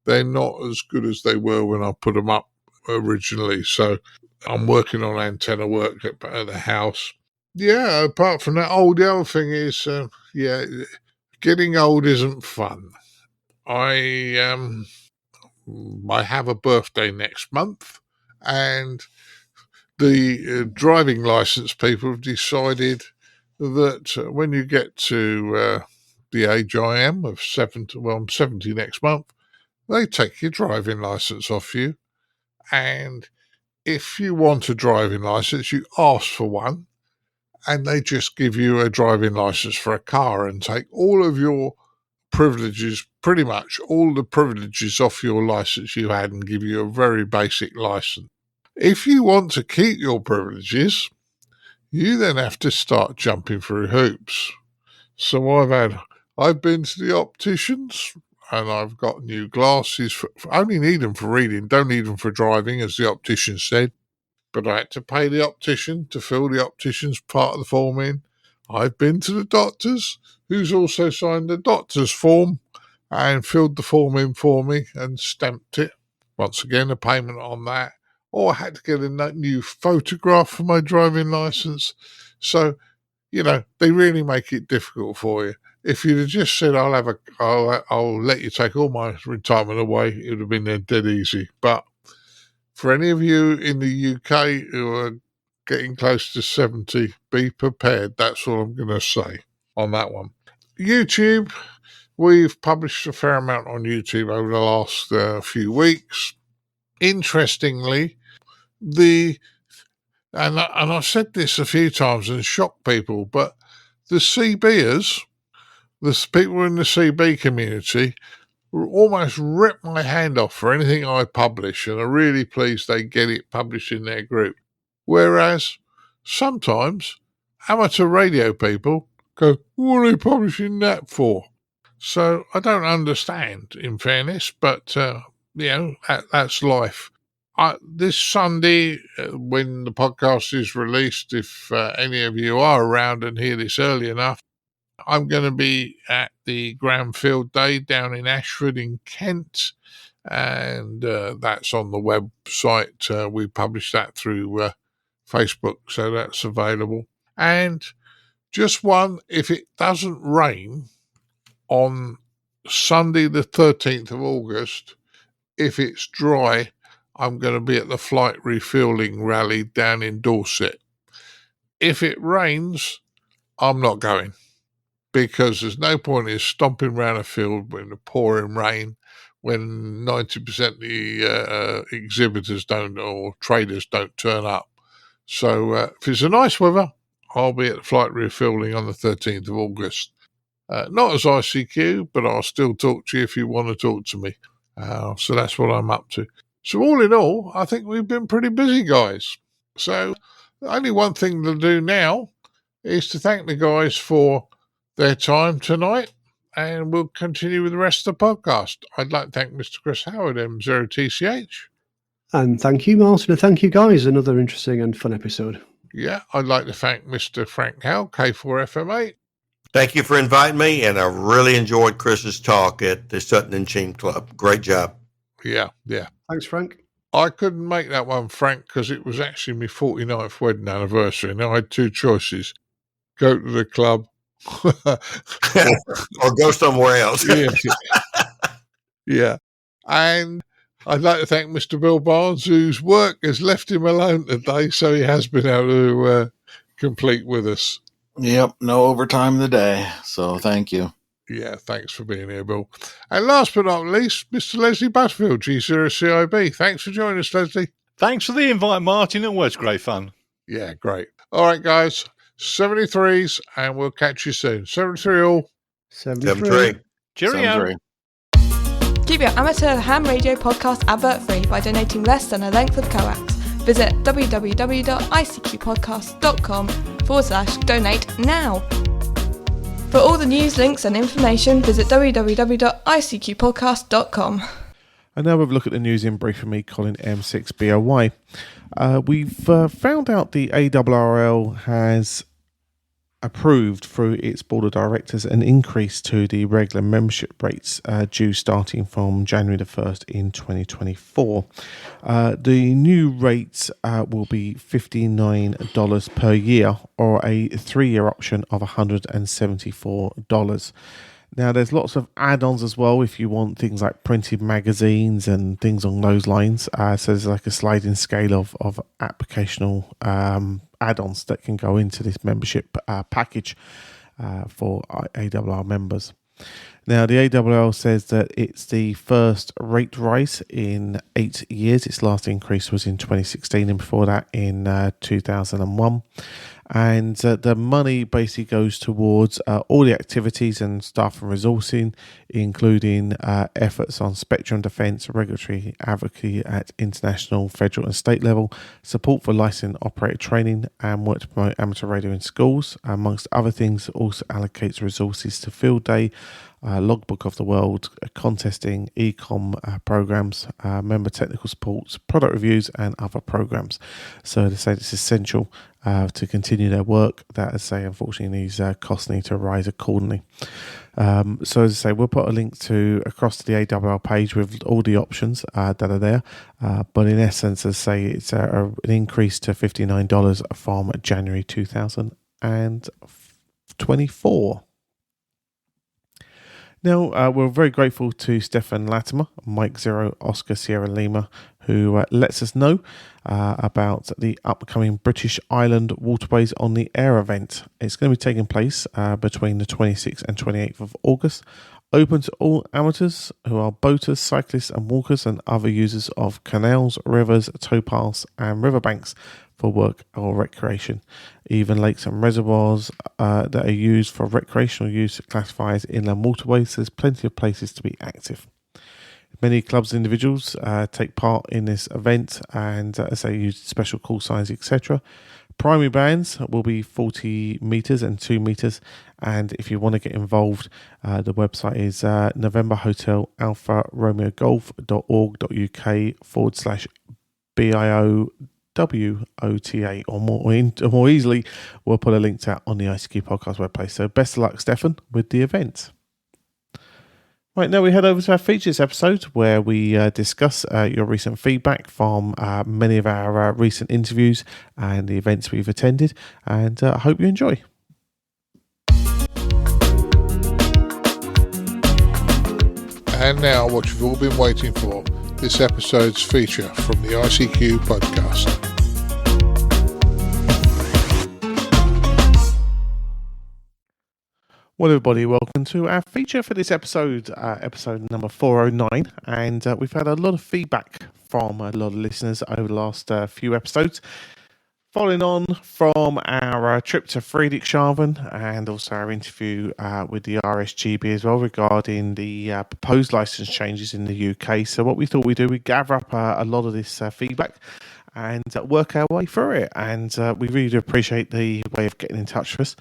They're not as good as they were when I put them up originally. So I'm working on antenna work at the house. Yeah, apart from that, the other thing is, getting old isn't fun. I have a birthday next month, and the driving license people have decided that when you get to the age I am of 70, I'm 70 next month, they take your driving license off you, and if you want a driving license, you ask for one, and they just give you a driving license for a car and take all of your privileges, pretty much all the privileges off your license you had, and give you a very basic license. If you want to keep your privileges, you then have to start jumping through hoops. So I've been to the opticians, and I've got new glasses. I only need them for reading, don't need them for driving, as the optician said. But I had to pay the optician to fill the optician's part of the form in. I've been to the doctor's, who's also signed the doctor's form and filled the form in for me and stamped it. Once again, a payment on that. Or I had to get a new photograph for my driving license. So, they really make it difficult for you. If you'd have just said, I'll let you take all my retirement away, it would have been dead easy. But for any of you in the UK who are getting close to 70, be prepared. That's all I'm going to say on that one. YouTube, we've published a fair amount on YouTube over the last few weeks. Interestingly, and I've said this a few times and shocked people, but the CBers, the people in the CB community, almost rip my hand off for anything I publish, and are really pleased they get it published in their group. Whereas sometimes amateur radio people go, what are they publishing that for? So I don't understand, in fairness, but, that's life. This Sunday, when the podcast is released, if any of you are around and hear this early enough, I'm going to be at the Granfield Day down in Ashford in Kent, and that's on the website. We publish that through Facebook, so that's available. And just one, if it doesn't rain on Sunday the 13th of August, if it's dry, I'm going to be at the flight refueling rally down in Dorset. If it rains, I'm not going, because there's no point in stomping around a field in the pouring rain when 90% of the exhibitors don't, or traders don't turn up. So if it's a nice weather, I'll be at the flight refueling on the 13th of August. Not as ICQ, but I'll still talk to you if you want to talk to me. So that's what I'm up to. So all in all, I think we've been pretty busy, guys. So only one thing to do now is to thank the guys for their time tonight, and we'll continue with the rest of the podcast. I'd like to thank Mr. Chris Howard, M0TCH. And thank you, Martin, and thank you, guys. Another interesting and fun episode. Yeah, I'd like to thank Mr. Frank Howell, K4FM8. Thank you for inviting me, and I really enjoyed Chris's talk at the Sutton and Cheam Club. Great job. Yeah. Thanks, Frank. I couldn't make that one, Frank, because it was actually my 49th wedding anniversary, and I had two choices: go to the club or go somewhere else. Yeah. And I'd like to thank Mr. Bill Barnes, whose work has left him alone today, so he has been able to complete with us. Yep, no overtime today, so thank you. Yeah, thanks for being here, Bill. And last but not least, Mr. Leslie Butterfield, G0CIB. Thanks for joining us, Leslie. Thanks for the invite, Martin. It was great fun. Yeah, great. All right, guys, 73s, and we'll catch you soon. 73 all. 73. Cheerio. 73. Keep your amateur ham radio podcast advert free by donating less than a length of coax. Visit www.icqpodcast.com/donate now. For all the news, links and information, visit www.icqpodcast.com. And now we'll look at the news in brief from me, Colin M6BOY. We've found out the ARRL has approved through its board of directors an increase to the regular membership rates due starting from January the 1st in 2024. The new rates will be $59 per year, or a 3-year option of $174. Now, there's lots of add-ons as well if you want things like printed magazines and things along those lines. So there's like a sliding scale of applicational add-ons that can go into this membership package for ARRL members. Now, the ARRL says that it's the first rate rise in 8 years. Its last increase was in 2016, and before that in 2001. And the money basically goes towards all the activities and staff and resourcing, including efforts on spectrum defence, regulatory advocacy at international, federal and state level, support for licensed operator training, and work to promote amateur radio in schools. Amongst other things, it also allocates resources to Field Day, Logbook of the World, contesting, e-com programs, member technical supports, product reviews, and other programs. So they say it's essential to continue their work. That, as I say, unfortunately, these costs need to rise accordingly. So as I say, we'll put a link across to the ARRL page with all the options that are there. But in essence, as I say, it's an increase to $59 from January 2024. Now, we're very grateful to Stefan Latimer, Mike Zero, Oscar Sierra Lima, who lets us know about the upcoming British Island Waterways on the Air event. It's going to be taking place between the 26th and 28th of August. Open to all amateurs who are boaters, cyclists and walkers and other users of canals, rivers, towpaths and riverbanks for work or recreation. Even lakes and reservoirs that are used for recreational use classify as inland waterways. So there's plenty of places to be active. Many clubs and individuals take part in this event and as they use special call signs, etc. Primary bands will be 40 metres and 2 metres. And if you want to get involved, the website is November Hotel Alpha Romeo Golf.org.uk/BIOWOTA, or more easily, we'll put a link to that on the ICQ podcast webpage. So best of luck, Stefan, with the event. Right, now we head over to our features episode where we discuss your recent feedback from many of our recent interviews and the events we've attended, and I hope you enjoy. And now what you've all been waiting for, this episode's feature from the ICQ podcast. Well, everybody, welcome to our feature for this episode, episode number 409. And we've had a lot of feedback from a lot of listeners over the last few episodes, following on from our trip to Friedrichshafen and also our interview with the RSGB as well regarding the proposed license changes in the UK. So what we thought we'd do, we'd gather up a lot of this feedback and work our way through it. And we really do appreciate the way of getting in touch with us.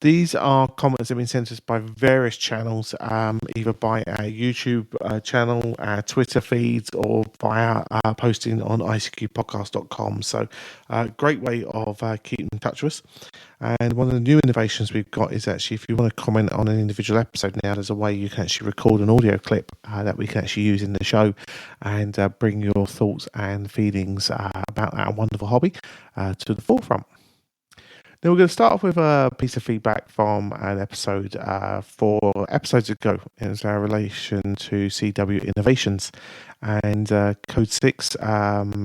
These are comments that have been sent to us by various channels, either by our YouTube channel, our Twitter feeds, or via posting on icqpodcast.com. So great way of keeping in touch with us. And one of the new innovations we've got is actually, if you want to comment on an individual episode now, there's a way you can actually record an audio clip that we can actually use in the show and bring your thoughts and feelings about our wonderful hobby to the forefront. Now we're going to start off with a piece of feedback from an episode 4 episodes ago. It was our relation to CW Innovations, and Code 6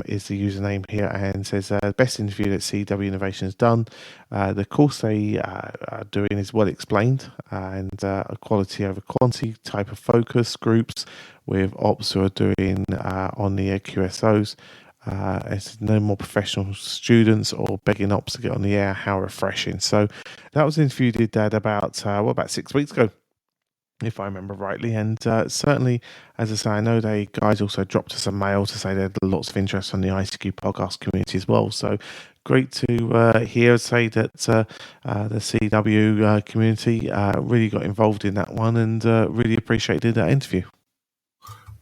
is the username here, and says best interview that CW Innovations done. The course they are doing is well explained, and a quality over quantity type of focus groups with ops who are doing on the QSOs. It's no more professional students or begging ops to get on the air. How refreshing. So that was an interview you did about 6 weeks ago, if I remember rightly. And certainly, as I say, I know they guys also dropped us a mail to say they had lots of interest on the ICQ podcast community as well. So great to hear say that the CW community really got involved in that one and really appreciated that interview.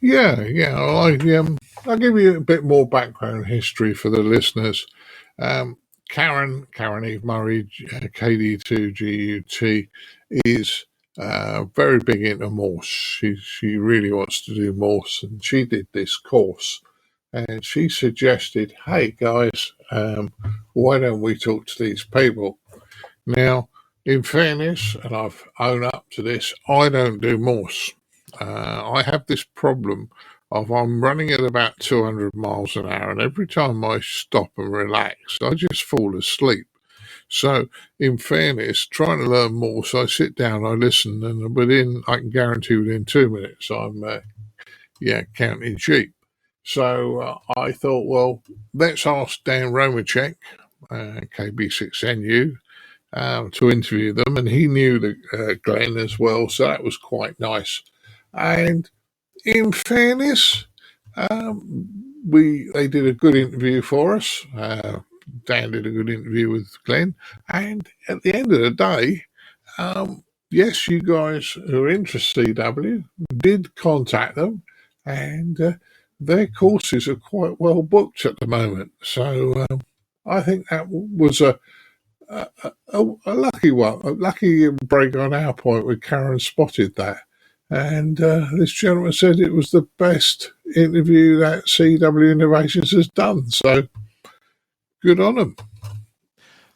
Yeah. I'll give you a bit more background history for the listeners. Karen Eve Murray, KD2GUT, is very big into Morse. She really wants to do Morse, and she did this course. And she suggested, hey guys, why don't we talk to these people? Now, in fairness, and I've owned up to this, I don't do Morse. I have this problem of I'm running at about 200 miles an hour, and every time I stop and relax, I just fall asleep. So, in fairness, trying to learn Morse, I sit down, I listen, and I can guarantee within 2 minutes, I'm counting sheep. So I thought, well, let's ask Dan Romacek, KB6NU, to interview them, and he knew Glenn as well, so that was quite nice. And in fairness, they did a good interview for us. Dan did a good interview with Glenn, and at the end of the day, yes, you guys who are interested, CW, did contact them, and their courses are quite well booked at the moment. So I think that was a lucky one, a lucky break on our point where Karen spotted that. And this gentleman said it was the best interview that CW Innovations has done. So good on them.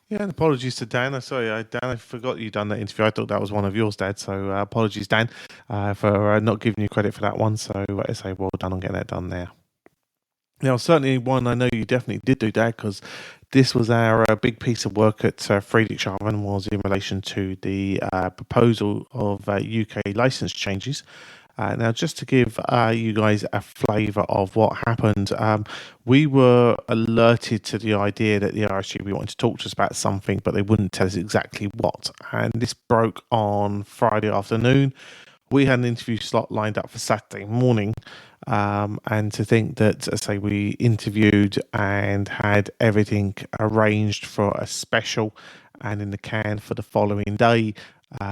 Yeah, and apologies to Dan. Sorry, Dan, I forgot you'd done that interview. I thought that was one of yours, Dad. So apologies, Dan, for not giving you credit for that one. So I say well done on getting that done there. Now, certainly one I know you definitely did do, Dad, because this was our big piece of work at Friedrichshafen, was in relation to the proposal of UK license changes. Now, just to give you guys a flavour of what happened, we were alerted to the idea that the RSGB wanted to talk to us about something, but they wouldn't tell us exactly what. And this broke on Friday afternoon. We had an interview slot lined up for Saturday morning, And to think that, say, we interviewed and had everything arranged for a special and in the can for the following day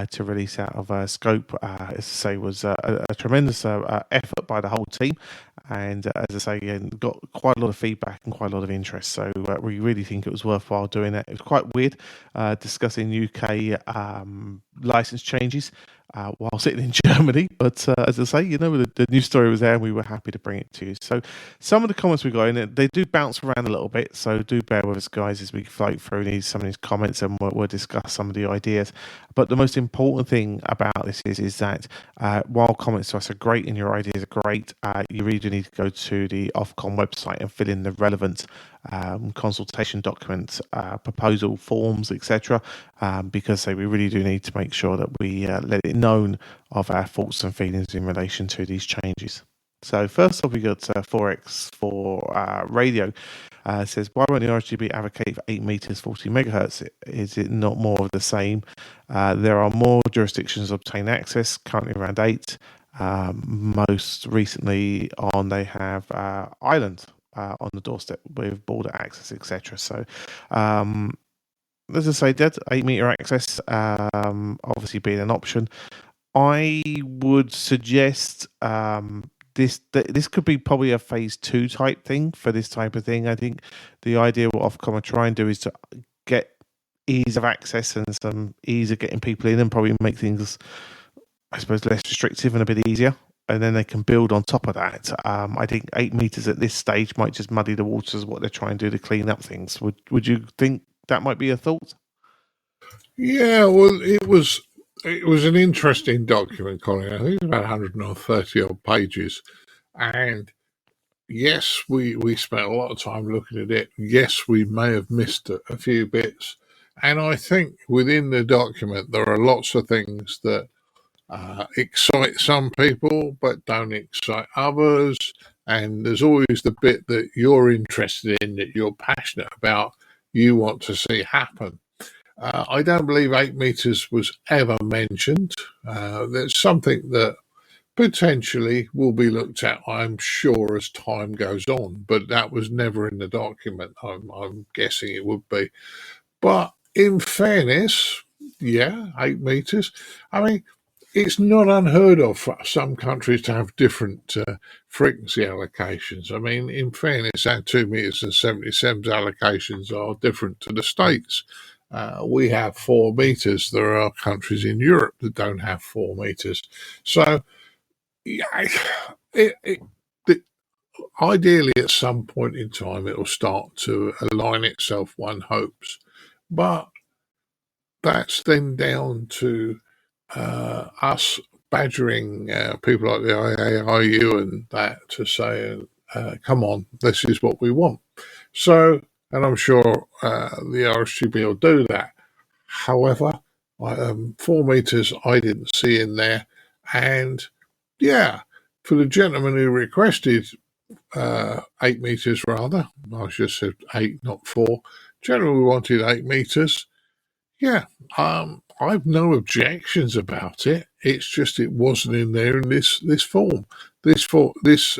to release out of scope, as I say, was a tremendous effort by the whole team. And as I say, again, got quite a lot of feedback and quite a lot of interest. So we really think it was worthwhile doing that. It was quite weird discussing UK license changes while sitting in Germany. But as I say, the news story was there and we were happy to bring it to you. So some of the comments we got in it, they do bounce around a little bit. So do bear with us, guys, as we float through some of these comments and we'll discuss some of the ideas. But the most important thing about this is that while comments to us are great and your ideas are great, you really do need to go to the Ofcom website and fill in the relevant consultation documents, proposal forms, etc. Because we really do need to make sure that we let it known of our thoughts and feelings in relation to these changes. So first off, we got 4X for radio. Says, why won't the RSGB advocate for 8 meters, 40 megahertz? Is it not more of the same? There are more jurisdictions obtain access, currently around 8. Most recently they have Ireland on the doorstep with border access, etc. So, as I say, that 8 meter access obviously being an option. I would suggest this could be probably a phase 2 type thing for this type of thing. I think the idea what Ofcom are trying to do is to get ease of access and some ease of getting people in and probably make things, I suppose, less restrictive and a bit easier. And then they can build on top of that. I think 8 meters at this stage might just muddy the waters of what they're trying to do to clean up things. Would you think that might be a thought? Yeah, well, it was an interesting document, Colin. I think it's about 130 odd pages. And yes, we spent a lot of time looking at it. Yes, we may have missed a few bits. And I think within the document, there are lots of things that excite some people, but don't excite others. And there's always the bit that you're interested in, that you're passionate about, you want to see happen. I don't believe 8 meters was ever mentioned. There's something that potentially will be looked at, I'm sure, as time goes on, but that was never in the document. I'm guessing it would be. But in fairness, 8 meters. I mean, it's not unheard of for some countries to have different frequency allocations. I mean, in fairness, our 2 meters and 77 allocations are different to the States. We have 4 meters. There are countries in Europe that don't have 4 meters. So, ideally, at some point in time, it will start to align itself, one hopes. But that's then down to us badgering people like the IAIU and that to say, come on, this is what we want. So, and I'm sure the RSGB will do that. However, 4 meters I didn't see in there. And for the gentleman who requested 8 meters rather, I should have said 8, not 4. Generally, we wanted 8 meters. I've no objections about it. It's just it wasn't in there in this form. This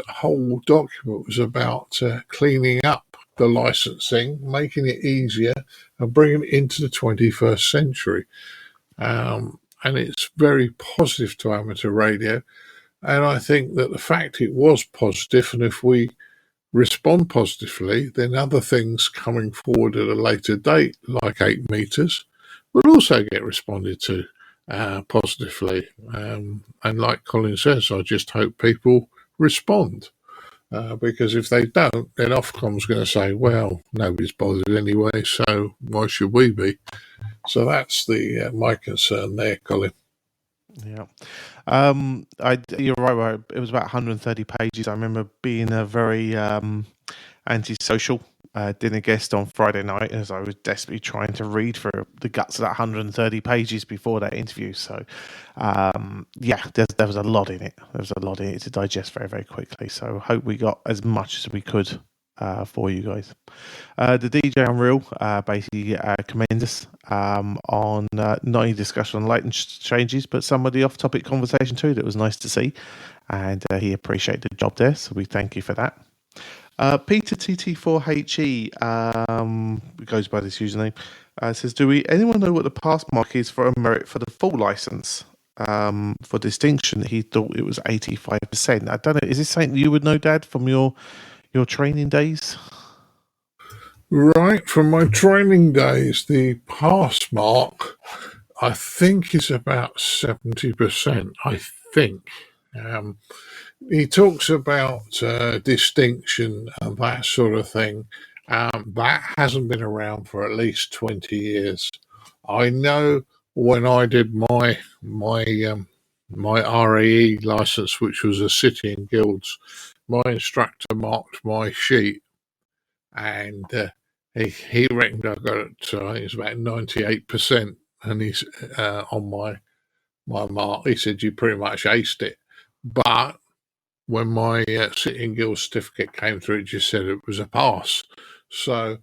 whole document was about cleaning up the licensing, making it easier, and bringing it into the 21st century. And it's very positive to amateur radio. And I think that the fact it was positive, and if we respond positively, then other things coming forward at a later date, like 8 meters, will also get responded to positively. And like Colin says, I just hope people respond. Because if they don't, then Ofcom's going to say, well, nobody's bothered anyway, so why should we be? So that's my concern there, Colin. Yeah. You're right. It was about 130 pages. I remember being a very antisocial dinner guest on Friday night as I was desperately trying to read through the guts of that 130 pages before that interview. So, there was a lot in it. There was a lot in it to digest very, very quickly. So, hope we got as much as we could for you guys. The DJ Unreal basically commends us on not only discussion on lighting changes, but some of the off-topic conversation too. That was nice to see, and he appreciated the job there, so we thank you for that. Peter TT4HE goes by this username. Says, anyone know what the pass mark is for a merit for the full license? For distinction, he thought it was 85%. I don't know. Is this something you would know, Dad, from your training days? Right, from my training days, the pass mark, I think, is about 70%. I think. He talks about distinction and that sort of thing. That hasn't been around for at least 20 years. I know when I did my RAE license, which was a city and guilds, my instructor marked my sheet, and he reckoned I got it to, I think it was about 98%, and he's on my mark. He said you pretty much aced it, but when my City and Guild certificate came through, it just said it was a pass. So,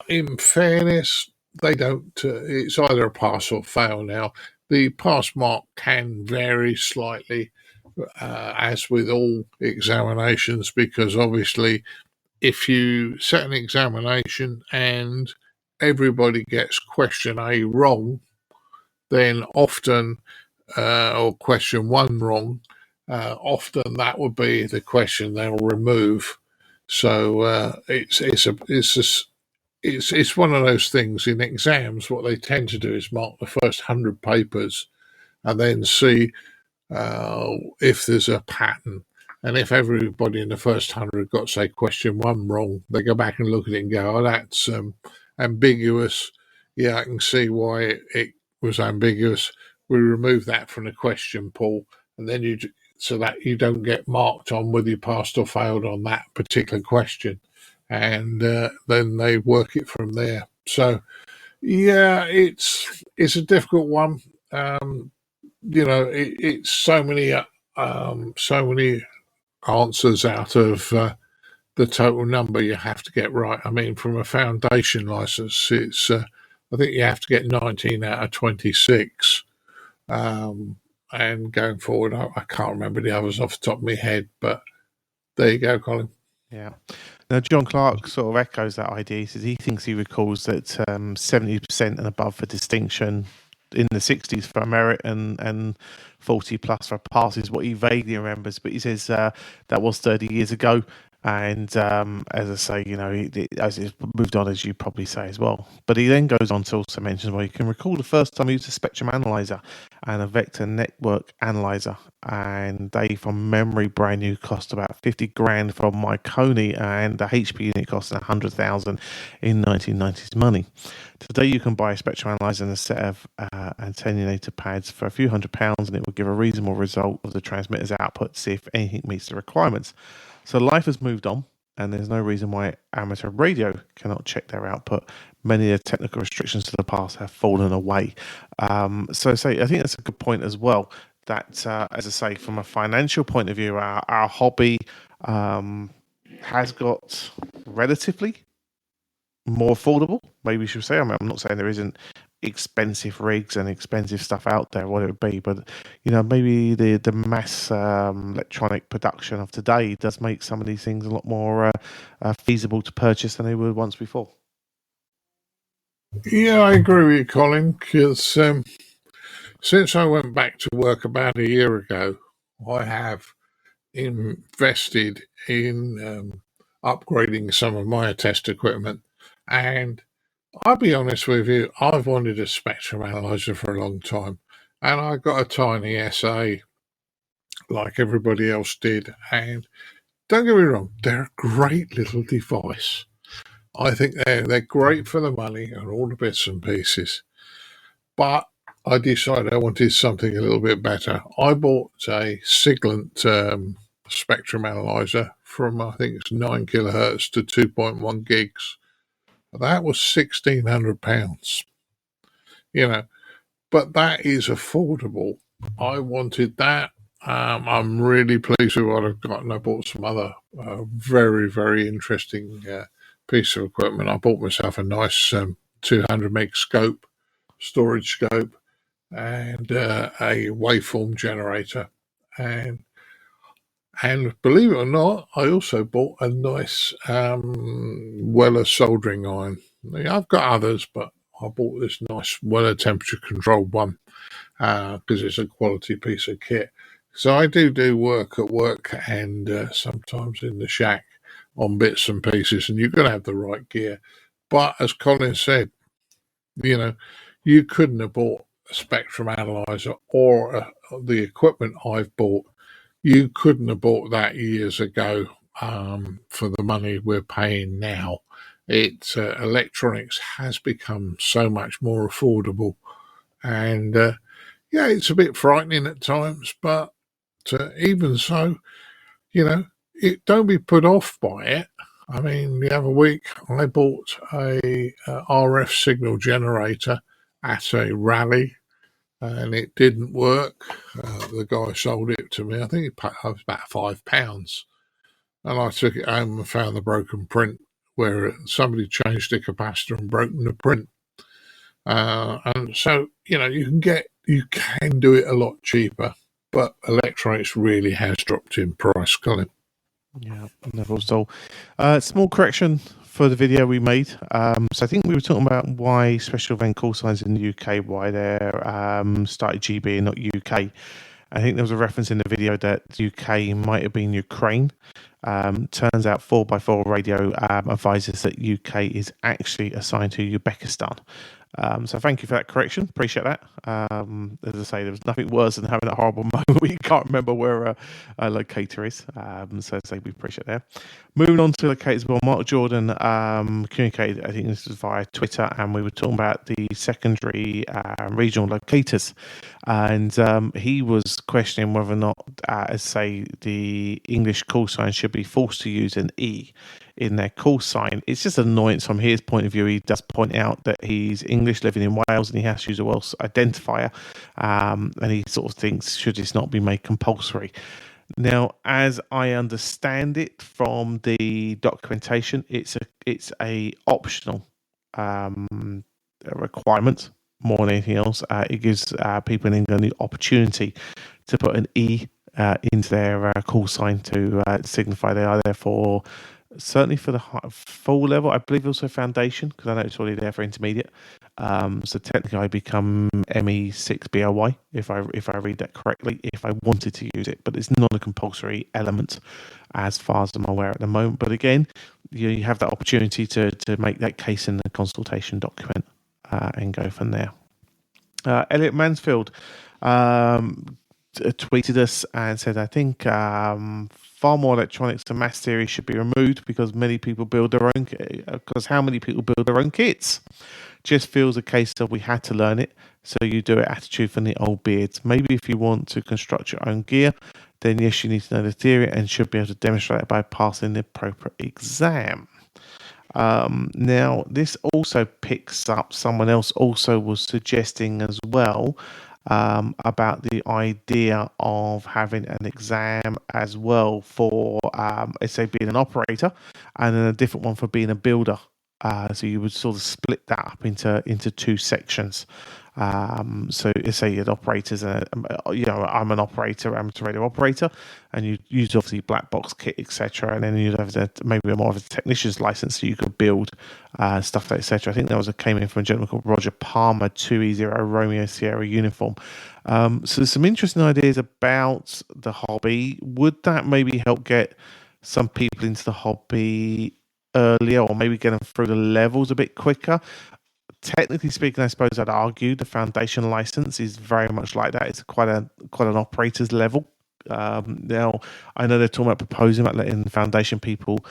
in fairness, they don't. It's either a pass or fail now. The pass mark can vary slightly, as with all examinations, because obviously, if you set an examination and everybody gets question A wrong, then often, or question 1 wrong, often that would be the question they'll remove. So it's one of those things in exams. What they tend to do is mark the first 100 papers and then see if there's a pattern. And if everybody in the first 100 got, say, question 1 wrong, they go back and look at it and go, "Oh, that's ambiguous. Yeah, I can see why it was ambiguous. We remove that from the question pool, and then so that you don't get marked on whether you passed or failed on that particular question, and then they work it from there." So, yeah, it's a difficult one. It's so many answers out of the total number you have to get right. I mean, from a foundation license, it's I think you have to get 19 out of 26. And going forward, I can't remember the others off the top of my head, but there you go, Colin. Yeah. Now, John Clark sort of echoes that idea. He says he thinks he recalls that 70% and above for distinction, in the 60s for a merit, and 40 plus for a pass is what he vaguely remembers. But he says that was 30 years ago. And as I say, as it's moved on, as you probably say as well. But he then goes on to also mention, well, you can recall the first time he used a spectrum analyzer and a vector network analyzer, and they, from memory, brand new, cost about 50 grand from Marconi, and the HP unit cost 100,000 in 1990s money. Today you can buy a spectrum analyzer and a set of attenuator pads for a few £100, and it will give a reasonable result of the transmitter's output to see if anything meets the requirements. So life has moved on, and there's no reason why amateur radio cannot check their output. Many of the technical restrictions to the past have fallen away. I think that's a good point as well, that, as I say, from a financial point of view, our hobby has got relatively more affordable, maybe we should say. I mean, I'm not saying there isn't expensive rigs and expensive stuff out there, what it would be, but maybe the mass electronic production of today does make some of these things a lot more feasible to purchase than they were once before. Yeah, I agree with you, Colin, because since I went back to work about a year ago, I have invested in upgrading some of my test equipment, and I'll be honest with you, I've wanted a spectrum analyzer for a long time, and I got a tiny SA like everybody else did, and don't get me wrong, they're a great little device. I think they're great for the money and all the bits and pieces, but I decided I wanted something a little bit better. I bought a Siglent spectrum analyzer from, I think it's 9 kilohertz to 2.1 gigs. That was £1,600, but that is affordable. I wanted that, I'm really pleased with what I've got, and I bought some other very, very interesting piece of equipment. I bought myself a nice 200 meg scope, storage scope, and a waveform generator. And believe it or not, I also bought a nice Weller soldering iron. I've got others, but I bought this nice Weller temperature controlled one because it's a quality piece of kit. So I do work at work and sometimes in the shack on bits and pieces, and you've got to have the right gear. But as Colin said, you couldn't have bought a spectrum analyzer or the equipment I've bought. You couldn't have bought that years ago for the money we're paying now. Electronics has become so much more affordable, and it's a bit frightening at times, but even so, don't be put off by it. I mean, the other week I bought a RF signal generator at a rally, and it didn't work. The guy sold it to me. I think it was about £5, and I took it home and found the broken print where somebody changed the capacitor and broken the print. And so you can do it a lot cheaper, but electronics really has dropped in price, Colin. Yeah, never so. Small correction for the video we made. So I think we were talking about why special event call signs in the UK, why they're started GB and not UK. I think there was a reference in the video that UK might have been Ukraine. Turns out 4x4 radio advises that UK is actually assigned to Uzbekistan. So thank you for that correction. Appreciate that. As I say, there was nothing worse than having a horrible moment where you can't remember where a locator is. So we appreciate that. Moving on to locators, well, Mark Jordan communicated, I think this was via Twitter, and we were talking about the secondary regional locators. And he was questioning whether or not, the English call sign should be forced to use an E in their call sign. It's just annoyance from his point of view. He does point out that he's English living in Wales and he has to use a Welsh identifier, and he sort of thinks, should this not be made compulsory? Now, as I understand it from the documentation, it's a optional requirement more than anything else. It gives people in England the opportunity to put an E into their call sign to signify they are there for, certainly for the full level. I believe also foundation, because I know it's already there for intermediate. So technically I become ME6BLY if I read that correctly, if I wanted to use it, but it's not a compulsory element as far as I'm aware at the moment. But again, you have that opportunity to make that case in the consultation document and go from there. Elliot Mansfield tweeted us and said, I think far more electronics to mass theory should be removed because many people build their own, because how many people build their own kits? Just feels a case of we had to learn it, so you do it attitude from the old beards. Maybe if you want to construct your own gear, then yes, you need to know the theory and should be able to demonstrate it by passing the appropriate exam. Now, this also picks up, someone else also was suggesting as well about the idea of having an exam as well for, let's say, being an operator, and then a different one for being a builder. So you would sort of split that up into two sections. So let's say you had operators, I'm an operator, amateur radio operator, and you use obviously black box kit, etc. And then you'd have maybe more of a technician's license, so you could build stuff, etc. I think that came in from a gentleman called Roger Palmer, 2E0 Romeo Sierra uniform. So there's some interesting ideas about the hobby. Would that maybe help get some people into the hobby earlier, or maybe get them through the levels a bit quicker? Technically speaking, I suppose I'd argue the foundation license is very much like that. It's quite an operator's level. Now, I know they're talking about proposing about letting foundation people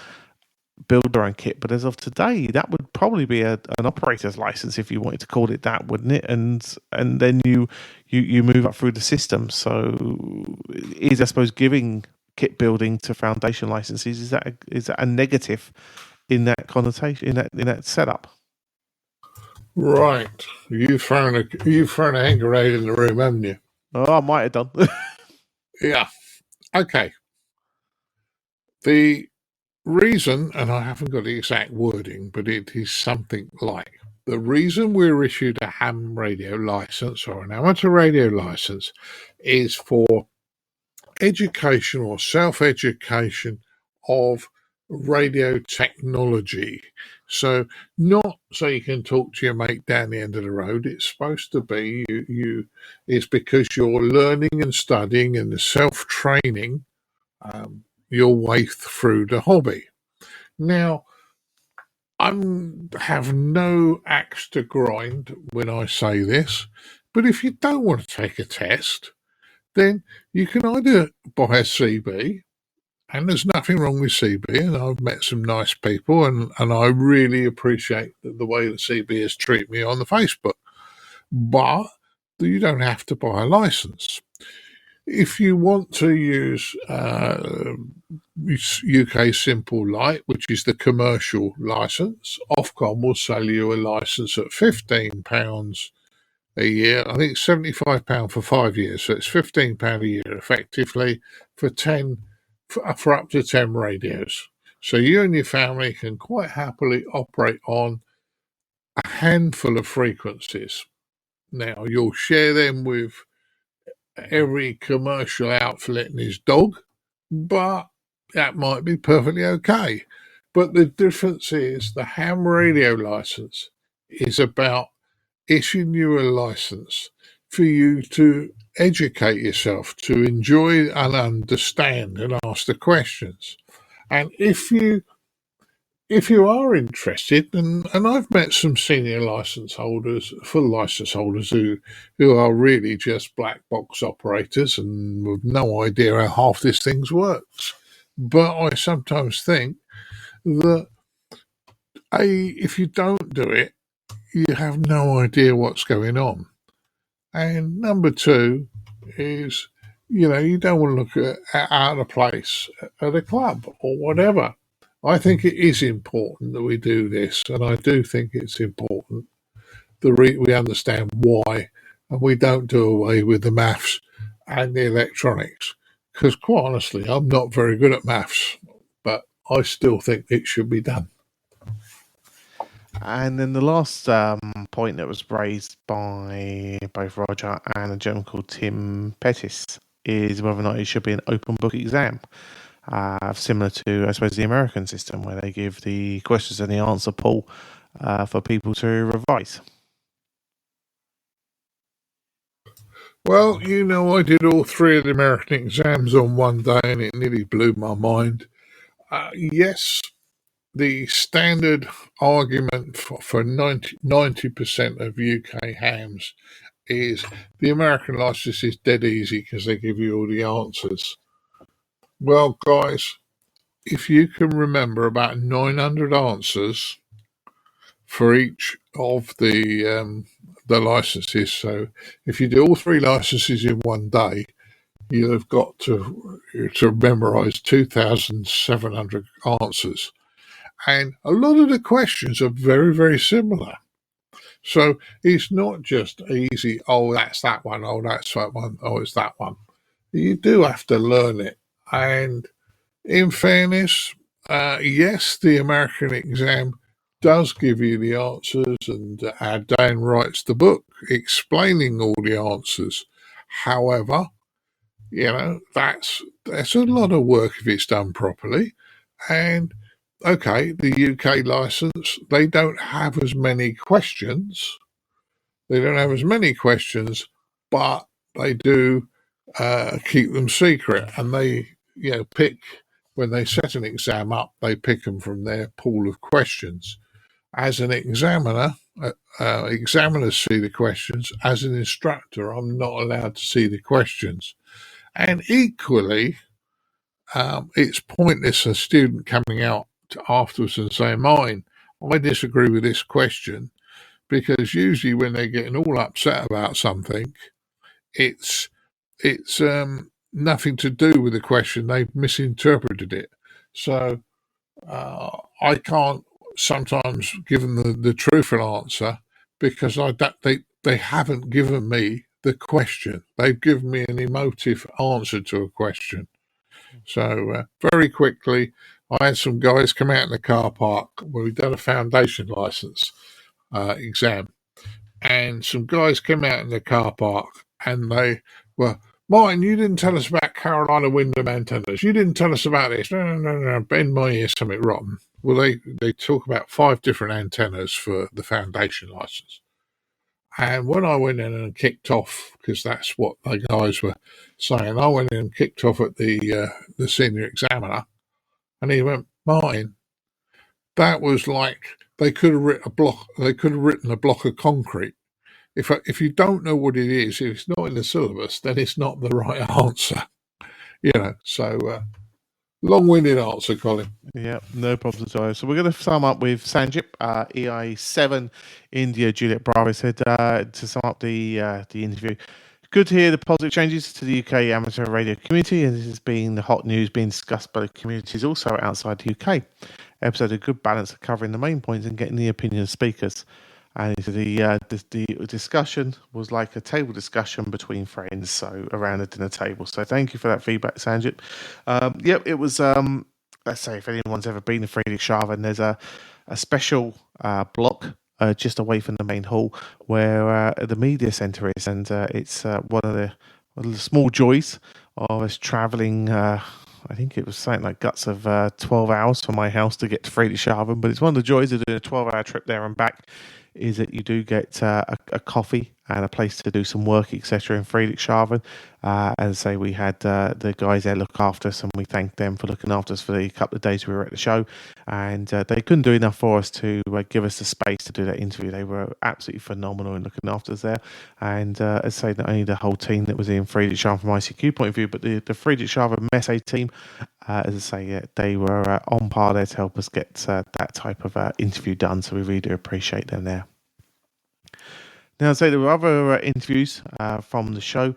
build their own kit, but as of today, that would probably be an operator's license, if you wanted to call it that, wouldn't it? And then you move up through the system. So is, I suppose, giving kit building to foundation licenses, is that a negative in that connotation, in that setup? Right, you've thrown a hand grenade in the room, haven't you? Oh, I might have done. Yeah. Okay. The reason, and I haven't got the exact wording, but it is something like, the reason we're issued a ham radio license or an amateur radio license is for education or self-education of radio technology. So not so you can talk to your mate down the end of the road. It's supposed to be it's because you're learning and studying and self-training your way through the hobby. Now, I have no axe to grind when I say this, but if you don't want to take a test, then you can either buy a CB, and there's nothing wrong with CB, and I've met some nice people, and I really appreciate the way that CB has treated me on the Facebook, but you don't have to buy a license. If you want to use UK Simple Light, which is the commercial license, Ofcom will sell you a license at £15 a year. I think it's £75 for 5 years, so it's £15 a year effectively for up to 10 radios. So you and your family can quite happily operate on a handful of frequencies. Now you'll share them with every commercial outfit and his dog, but that might be perfectly okay. But the difference is the ham radio license is about issuing you a license for you to educate yourself, to enjoy and understand and ask the questions. And if you are interested, and I've met some senior full license holders who are really just black box operators and with no idea how half this thing works. But I sometimes think that if you don't do it, you have no idea what's going on. And number two is, you don't want to look out of place at a club or whatever. I think it is important that we do this, and I do think it's important that we understand why, and we don't do away with the maths and the electronics. Because quite honestly, I'm not very good at maths, but I still think it should be done. And then the last point that was raised by both Roger and a gentleman called Tim Pettis is whether or not it should be an open book exam, similar to, I suppose, the American system where they give the questions and the answer pool for people to revise. Well, I did all three of the American exams on one day, and it nearly blew my mind. Yes, the standard argument for 90% of UK hams is the American license is dead easy because they give you all the answers. Well, guys, if you can remember about 900 answers for each of the licenses, so if you do all three licenses in one day, you have got to memorize 2,700 answers. And a lot of the questions are very, very similar. So it's not just easy, oh, that's that one, oh, that's that one, oh, it's that one. You do have to learn it. And in fairness, yes, the American exam does give you the answers, and Dan writes the book explaining all the answers. However, that's a lot of work if it's done properly. And okay, the UK license, they don't have as many questions. They don't have as many questions, but they do keep them secret. And they, pick, when they set an exam up, they pick them from their pool of questions. As an examiner, examiners see the questions. As an instructor, I'm not allowed to see the questions. And equally, it's pointless a student coming out afterwards and saying, I disagree with this question, because usually when they're getting all upset about something, it's nothing to do with the question. They've misinterpreted it. So I can't sometimes give them the truthful answer because they haven't given me the question. They've given me an emotive answer to a question. So very quickly, I had some guys come out in the car park when we'd done a foundation license exam. And some guys came out in the car park and they were, Martin, you didn't tell us about Carolina Windham antennas. You didn't tell us about this. No, bend my ear, something rotten. Well, they talk about 5 different antennas for the foundation license. And when I went in and kicked off, because that's what the guys were saying, I went in and kicked off at the senior examiner, and he went, Martin, that was like they could have written a block. They could have written a block of concrete. If you don't know what it is, if it's not in the syllabus, then it's not the right answer. So long-winded answer, Colin. Yeah, no problems at all. So we're going to sum up with Sanjip, EI7 India Juliet Bravo said to sum up the interview. Good to hear the positive changes to the UK amateur radio community, and this has been the hot news being discussed by the communities also outside the UK. Episode a good balance of covering the main points and getting the opinion of speakers. And the discussion was like a table discussion between friends, so around a dinner table. So thank you for that feedback, Sanjit. It was. Let's say if anyone's ever been to Friedrichshafen, there's a special block just away from the main hall where the media centre is, and it's one of the small joys of us travelling. I think it was something like guts of 12 hours from my house to get to Friedrichshafen, but it's one of the joys of doing a 12-hour trip there and back is that you do get a coffee and a place to do some work, etc. in Friedrichshafen. As I say, we had the guys there look after us, and we thanked them for looking after us for the couple of days we were at the show. And they couldn't do enough for us to give us the space to do that interview. They were absolutely phenomenal in looking after us there. And as I say, not only the whole team that was in Friedrichshafen from ICQ point of view, but the Friedrichshafen Messe team, as I say, they were on par there to help us get that type of interview done. So we really do appreciate them there. Now, I'd say there were other interviews from the show.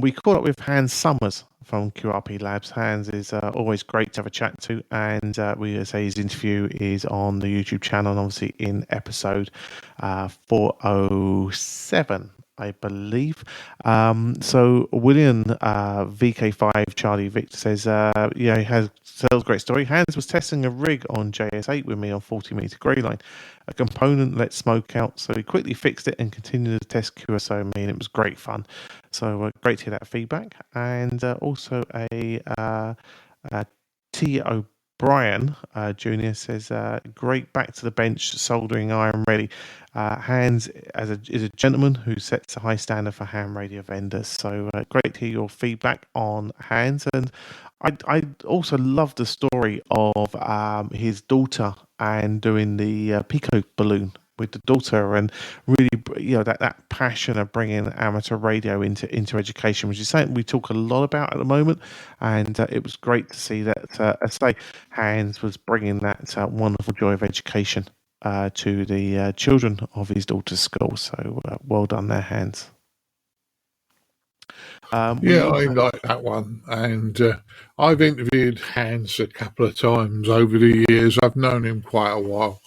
We caught up with Hans Summers from QRP Labs. Hans is always great to have a chat to, and we say his interview is on the YouTube channel, and obviously in episode 407. I believe. So William VK5 Charlie Victor says, he has tells a great story. Hans was testing a rig on JS8 with me on 40-meter grey line. A component let smoke out, so he quickly fixed it and continued to test QSO me, and it was great fun. So great to hear that feedback. And also a T. O'Brien Jr. says, great back to the bench, soldering iron ready. Hans is a gentleman who sets a high standard for ham radio vendors. So great to hear your feedback on Hans. And I also love the story of his daughter and doing the Pico balloon with the daughter, and really, that passion of bringing amateur radio into education, which is something we talk a lot about at the moment. And it was great to see that, as I say, Hans was bringing that wonderful joy of education to the children of his daughter's school. So well done there, Hans. I like that one, and I've interviewed Hans a couple of times over the years. I've known him quite a while,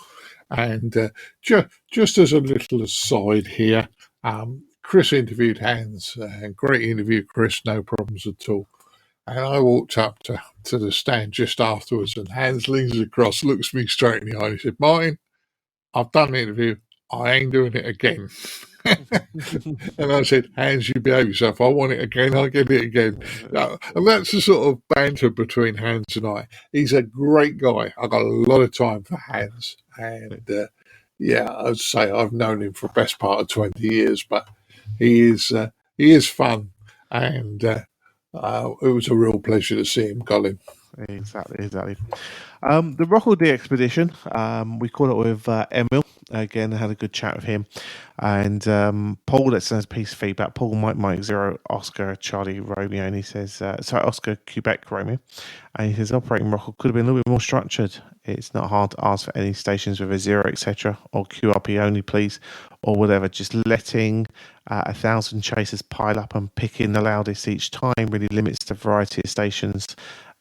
and just as a little aside here, Chris interviewed Hans. Great interview, Chris, no problems at all. And I walked up to the stand just afterwards, and Hans leans across, looks me straight in the eye, and he said, Martin, I've done the interview, I ain't doing it again. And I said, Hans, you behave yourself. I want it again. I'll get it again. And that's the sort of banter between Hans and I. He's a great guy. I've got a lot of time for Hans. And I'd say I've known him for the best part of 20 years, but he is fun. And it was a real pleasure to see him, Colin. Exactly. The Rockall D expedition, we caught up with Emil. Again, had a good chat with him. And Paul, that sends a piece of feedback. Paul, Mike 0, Oscar, Charlie, Romeo. And he says, Oscar, Quebec, Romeo. And he says, operating Rockall could have been a little bit more structured. It's not hard to ask for any stations with a 0, etc. Or QRP only, please. Or whatever. Just letting 1,000 chasers pile up and picking the loudest each time really limits the variety of stations.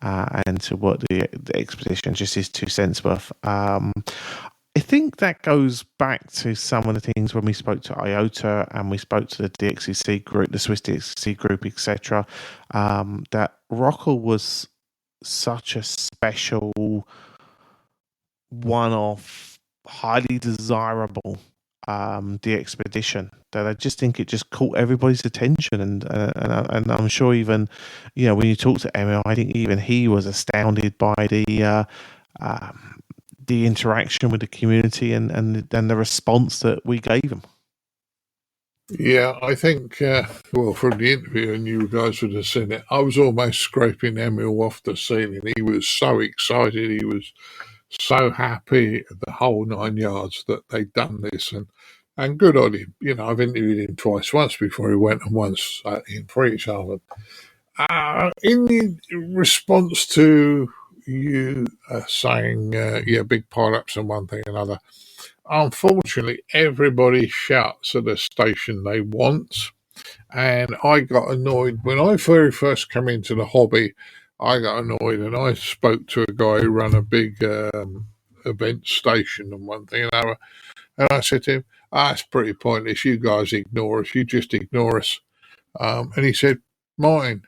And to what the expedition, just his 2 cents worth. I think, as I say, I've known him for the best part of 20 years, but he is a great guy. I've got a lot of time for Hans. And it was great to see that, as I say, Hans was bringing that wonderful joy of education, which is something we talk a lot about at the moment. And it was great to see that, as I say, Hans was bringing that wonderful joy of education to the children of his daughter's school. So well done there, Hans. I think that goes back to some of the things when we spoke to IOTA and we spoke to the DXCC group, the Swiss DXCC group, etc. That Rockall was such a special, one-off, highly desirable the expedition that I just think it just caught everybody's attention, and I'm sure even when you talk to Emil, I think even he was astounded by the interaction with the community and the response that we gave him. Yeah, I think, from the interview, and you guys would have seen it, I was almost scraping Emil off the ceiling. He was so excited. He was so happy, the whole 9 yards, that they'd done this. And good on him. I've interviewed him twice, once before he went and once in Friedrichshafen. In the response to you saying, big pile-ups and one thing and another, unfortunately, everybody shouts at the station they want. And I got annoyed when I very first came into the hobby. I got annoyed, and I spoke to a guy who ran a big event station and one thing and another. And I said to him, it's pretty pointless. You guys ignore us. You just ignore us. And he said, Martin,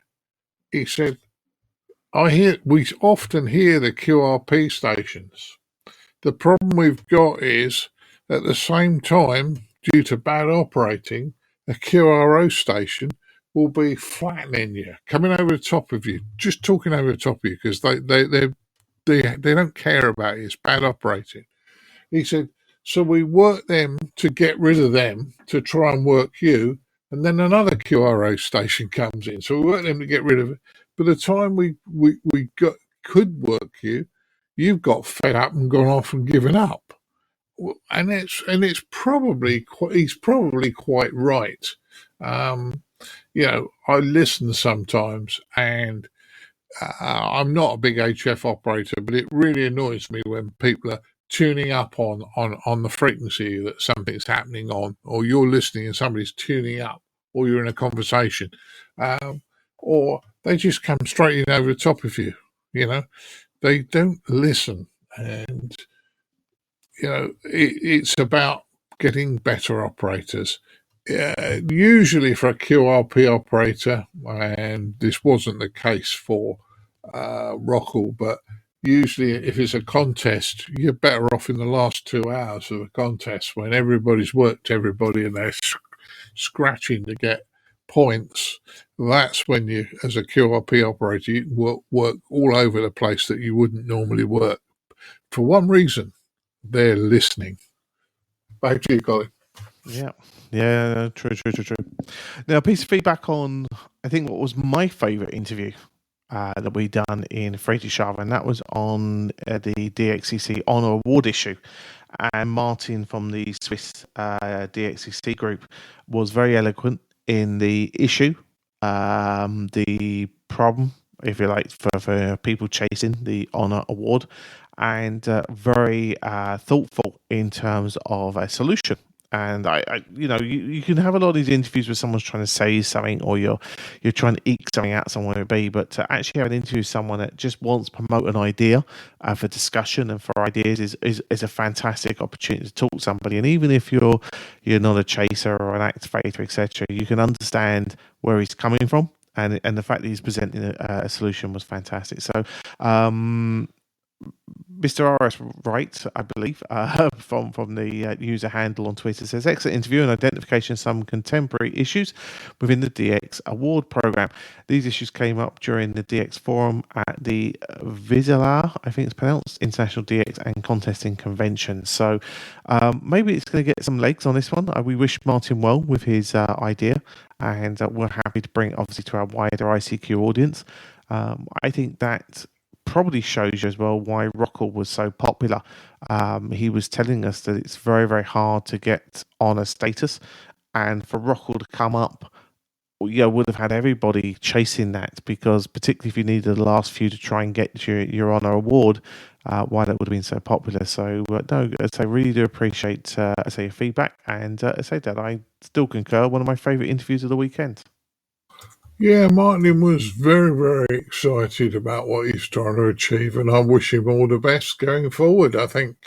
he said, we often hear the QRP stations. The problem we've got is, at the same time, due to bad operating, a QRO station will be flattening you, coming over the top of you, just talking over the top of you, because they don't care about it. It's bad operating. He said, so we work them to get rid of them, to try and work you, and then another QRO station comes in. So we work them to get rid of it. By the time we could work you, you've got fed up and gone off and given up. And it's probably he's probably quite right. I listen sometimes, and I'm not a big HF operator, but it really annoys me when people are tuning up on the frequency that something's happening on, or you're listening and somebody's tuning up, or you're in a conversation, or they just come straight in over the top of you. They don't listen, and it's about getting better operators. Usually for a QRP operator, and this wasn't the case for Rockall, but usually if it's a contest, you're better off in the last 2 hours of a contest when everybody's worked everybody and they're scratching to get points. That's when you, as a QRP operator, you can work all over the place that you wouldn't normally work. For one reason, they're listening. Back to you, Colin. Yeah, true. Now, a piece of feedback on, I think, what was my favourite interview that we done in Friedrichshafen, and that was on the DXCC Honour Award issue. And Martin from the Swiss DXCC group was very eloquent in the issue, the problem, if you like, for people chasing the Honour Award, and very thoughtful in terms of a solution. And you can have a lot of these interviews where someone's trying to say something, or you're trying to eke something out somewhere to be. But to actually have an interview with someone that just wants to promote an idea for discussion and for ideas is a fantastic opportunity to talk to somebody. And even if you're not a chaser or an activator, etc., you can understand where he's coming from. And the fact that he's presenting a solution was fantastic. So, Mr. RS Wright, I believe, from the user handle on Twitter, says, excellent interview and identification of some contemporary issues within the DX award program. These issues came up during the DX forum at the Vizela, I think it's pronounced, International DX and Contesting Convention. So maybe it's going to get some legs on this one. We wish Martin well with his idea, and we're happy to bring it obviously to our wider ICQ audience. I think that probably shows you as well why Rockall was so popular. He was telling us that it's very, very hard to get honour status, and for Rockall to come up, would have had everybody chasing that, because particularly if you needed the last few to try and get your honour award, why that would have been so popular. So no, I really do appreciate your feedback, and I say that I still concur. One of my favourite interviews of the weekend. Yeah, Martin was very, very excited about what he's trying to achieve, and I wish him all the best going forward. I think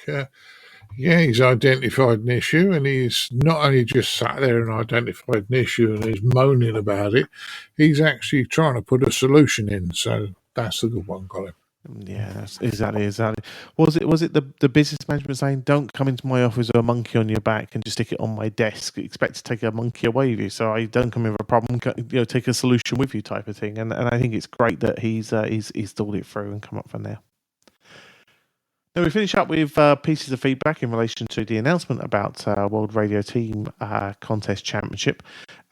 Yeah, he's identified an issue, and he's not only just sat there and identified an issue and he's moaning about it, he's actually trying to put a solution in. So that's a good one, Colin. Yeah, that's exactly. Was it the business management saying, "Don't come into my office with a monkey on your back and just stick it on my desk. Expect to take a monkey away with you. So I don't come in with a problem. Take a solution with you," type of thing. And I think it's great that he's thought it through and come up from there. Now we finish up with pieces of feedback in relation to the announcement about World Radio Team Contest Championship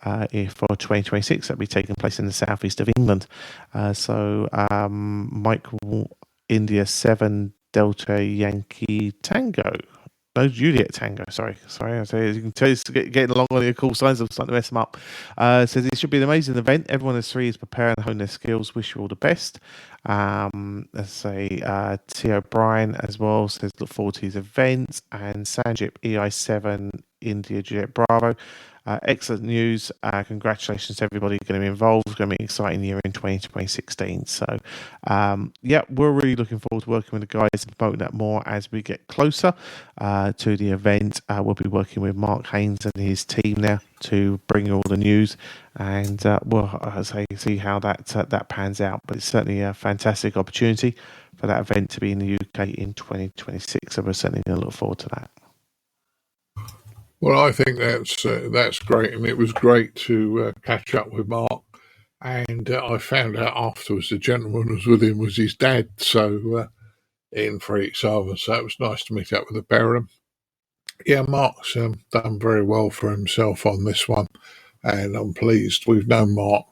for 2026 that'll be taking place in the southeast of England. So Michael India 7 Delta Yankee Tango. No, Juliet Tango. Sorry. You can tell it's getting along on the call signs. I'm starting to mess them up. Says it should be an amazing event. Everyone is free is prepare and hone their skills. Wish you all the best. Let's say T. O'Brien as well says look forward to his event. And Sanjip EI7 India Juliet Bravo. Excellent news. Congratulations to everybody going to be involved. It's going to be an exciting year in 2016. So, we're really looking forward to working with the guys and promoting that more as we get closer to the event. We'll be working with Mark Haynes and his team now to bring you all the news, and we'll see how that pans out. But it's certainly a fantastic opportunity for that event to be in the UK in 2026. So we're certainly going to look forward to that. Well, I think that's great, and it was great to catch up with Mark. And I found out afterwards the gentleman who was with him was his dad, so in Freakshaven. So it was nice to meet up with the pair of them. Yeah, Mark's done very well for himself on this one, and I'm pleased. We've known Mark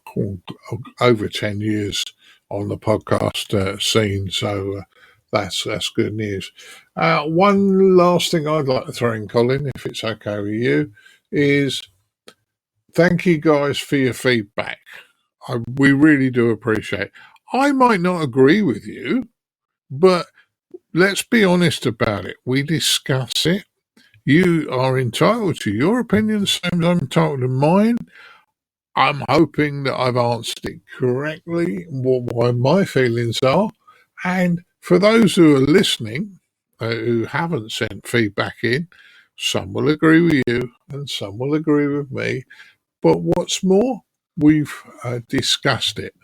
over 10 years on the podcast scene, so that's good news. One last thing I'd like to throw in, Colin, if it's okay with you, is thank you guys for your feedback. We really do appreciate it. I might not agree with you, but let's be honest about it. We discuss it. You are entitled to your opinion, the same as I'm entitled to mine. I'm hoping that I've answered it correctly, what my feelings are. And for those who are listening, who haven't sent feedback in, some will agree with you and some will agree with me. But what's more, we've discussed it.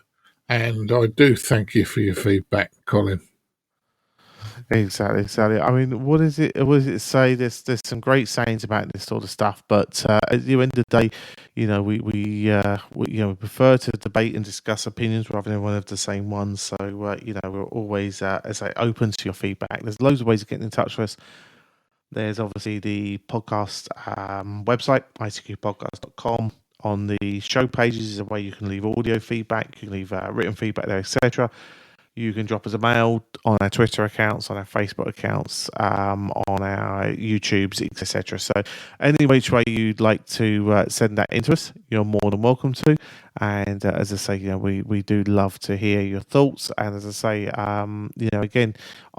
And I do thank you for your feedback, Colin. Exactly. I mean, what does it say? There's some great sayings about this sort of stuff, but at the end of the day, we prefer to debate and discuss opinions rather than one of the same ones. So we're always open to your feedback. There's loads of ways of getting in touch with us. There's obviously the podcast website, icqpodcast.com. On the show pages is a way you can leave audio feedback, you can leave written feedback there, etc. You can drop us a mail on our Twitter accounts, on our Facebook accounts, on our YouTubes, etc. So any which way you'd like to send that into us, you're more than welcome to. And as I say, we do love to hear your thoughts. And as I say, again,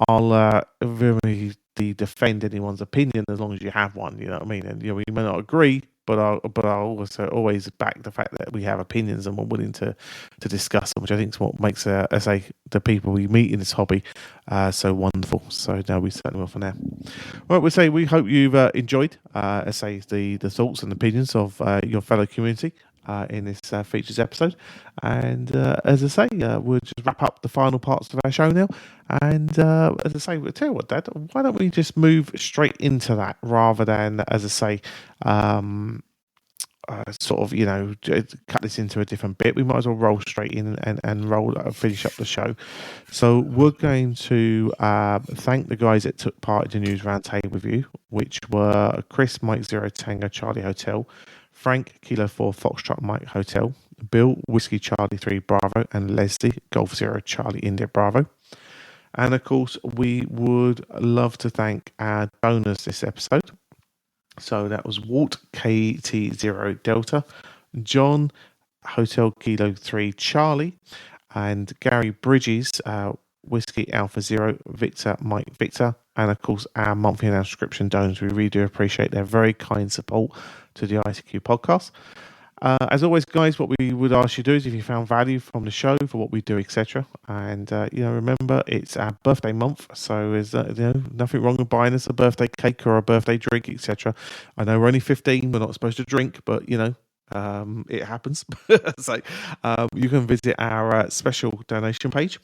I'll really defend anyone's opinion as long as you have one. You know what I mean? And we may not agree, but I'll also always back the fact that we have opinions and we're willing to discuss them, which I think is what makes the people we meet in this hobby so wonderful. So no, we certainly will for now. Well, we hope you've enjoyed the thoughts and opinions of your fellow community in this features episode. And as I say, we'll just wrap up the final parts of our show now. And as I say, we'll tell you what, Dad, why don't we just move straight into that rather than, as I say, cut this into a different bit. We might as well roll straight in and finish up the show. So we're going to thank the guys that took part in the news roundtable with you, which were Chris, Mike 0 Tango Charlie Hotel, Frank Kilo 4 Foxtrot Mike Hotel, Bill Whiskey Charlie 3 Bravo, and Leslie Golf 0 Charlie India Bravo. And of course, we would love to thank our donors this episode. So that was Walt KT0 Delta, John Hotel Kilo 3 Charlie, and Gary Bridges Whiskey Alpha 0 Victor Mike Victor, and of course our monthly subscription donors. We really do appreciate their very kind support to the ICQ podcast. As always, guys, what we would ask you to do is if you found value from the show for what we do, etc. And remember, it's our birthday month, so there's nothing wrong with buying us a birthday cake or a birthday drink, etc. I know we're only 15, we're not supposed to drink, but it happens. So you can visit our special donation page.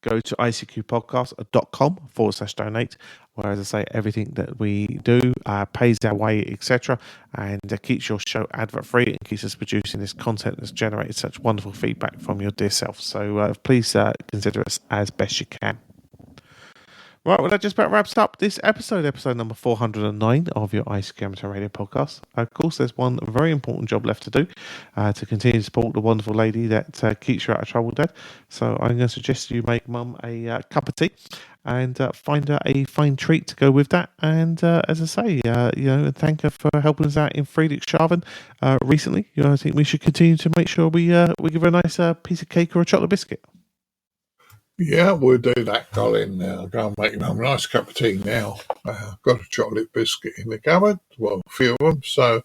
Go to icqpodcast.com/donate, where, as I say, everything that we do pays our way, etc., and keeps your show advert free and keeps us producing this content that's generated such wonderful feedback from your dear self. So please consider us as best you can. Right, well, that just about wraps up this episode number 409 of your ICQ Amateur Radio podcast. Of course, there's one very important job left to do to continue to support the wonderful lady that keeps you out of trouble, Dad. So I'm going to suggest you make Mum a cup of tea and find her a fine treat to go with that. And as I say, thank her for helping us out in Friedrichshafen recently. I think we should continue to make sure we give her a nice piece of cake or a chocolate biscuit. Yeah, we'll do that, Colin. I'll go and make your mum a nice cup of tea now. Got a chocolate biscuit in the cupboard, well, a few of them, so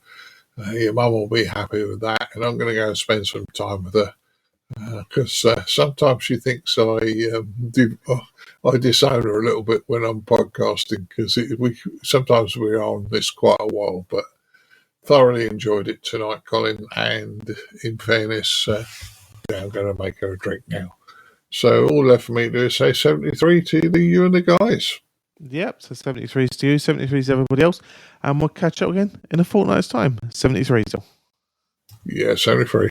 your mum will be happy with that. And I'm going to go and spend some time with her because sometimes she thinks I disown her a little bit when I'm podcasting because sometimes we're on this quite a while, but thoroughly enjoyed it tonight, Colin. And in fairness, I'm going to make her a drink now. So all left for me to do is say 73 to you and the guys. Yep, so 73 is to you, 73 is everybody else. And we'll catch up again in a fortnight's time. 73 still. Yeah, 73.